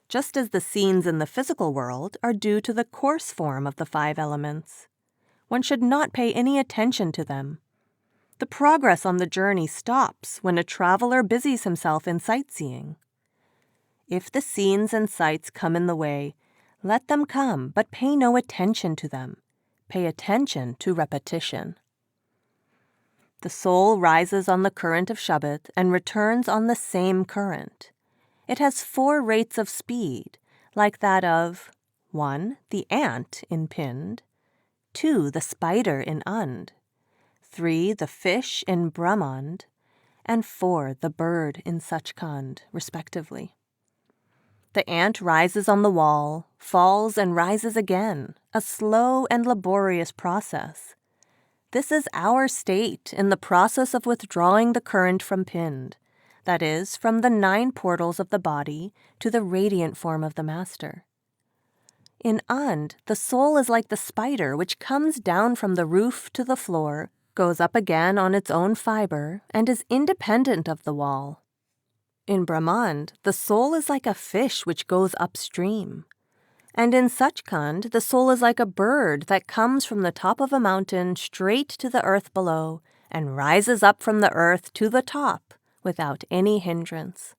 just as the scenes in the physical world are due to the coarse form of the 5 elements. One should not pay any attention to them. The progress on the journey stops when a traveler busies himself in sightseeing. If the scenes and sights come in the way, let them come, but pay no attention to them. Pay attention to repetition. The soul rises on the current of Shabad and returns on the same current. It has 4 rates of speed, like that of 1. The ant in Pind, 2. The spider in Und, 3. The fish in Brahmand, and 4. The bird in Sachkhand, respectively. The ant rises on the wall, falls and rises again, a slow and laborious process. This is our state in the process of withdrawing the current from Pind, that is, from the 9 portals of the body to the radiant form of the Master. In Und, the soul is like the spider which comes down from the roof to the floor, goes up again on its own fiber, and is independent of the wall. In Brahmand, the soul is like a fish which goes upstream. And in Sachkhand, the soul is like a bird that comes from the top of a mountain straight to the earth below and rises up from the earth to the top without any hindrance.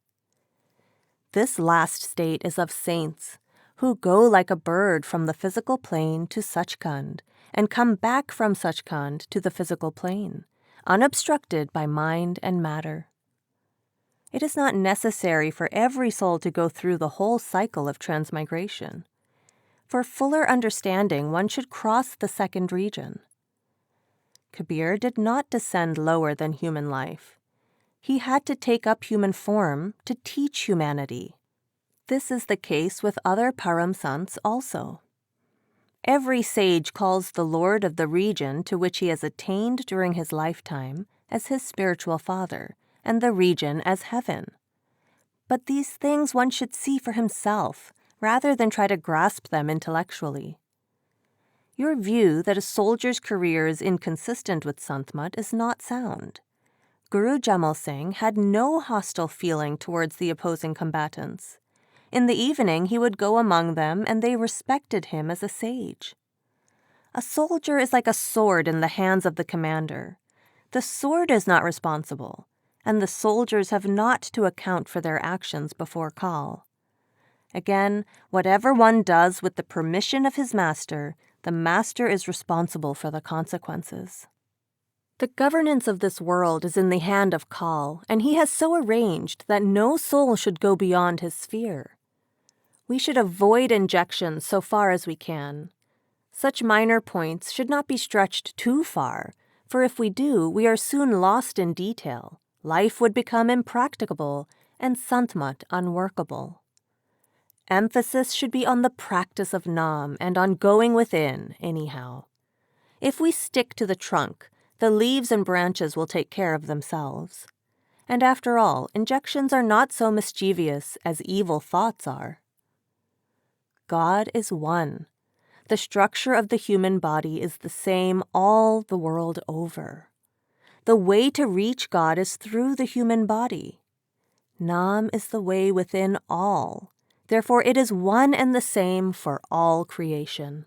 This last state is of saints, who go like a bird from the physical plane to Sachkhand and come back from Sachkhand to the physical plane, unobstructed by mind and matter. It is not necessary for every soul to go through the whole cycle of transmigration. For fuller understanding, one should cross the second region. Kabir did not descend lower than human life. He had to take up human form to teach humanity. This is the case with other Param Sants also. Every sage calls the Lord of the region to which he has attained during his lifetime as his spiritual father, and the region as heaven. But these things one should see for himself, rather than try to grasp them intellectually. Your view that a soldier's career is inconsistent with Sant Mat is not sound. Guru Jamal Singh had no hostile feeling towards the opposing combatants. In the evening, he would go among them, and they respected him as a sage. A soldier is like a sword in the hands of the commander. The sword is not responsible, and the soldiers have not to account for their actions before call. Again, whatever one does with the permission of his master, the master is responsible for the consequences. The governance of this world is in the hand of Kal, and he has so arranged that no soul should go beyond his sphere. We should avoid injections so far as we can. Such minor points should not be stretched too far, for if we do, we are soon lost in detail. Life would become impracticable, and Sant Mat unworkable. Emphasis should be on the practice of Nam and on going within, anyhow. If we stick to the trunk, the leaves and branches will take care of themselves. And after all, injections are not so mischievous as evil thoughts are. God is one. The structure of the human body is the same all the world over. The way to reach God is through the human body. Nam is the way within all. Therefore, it is one and the same for all creation.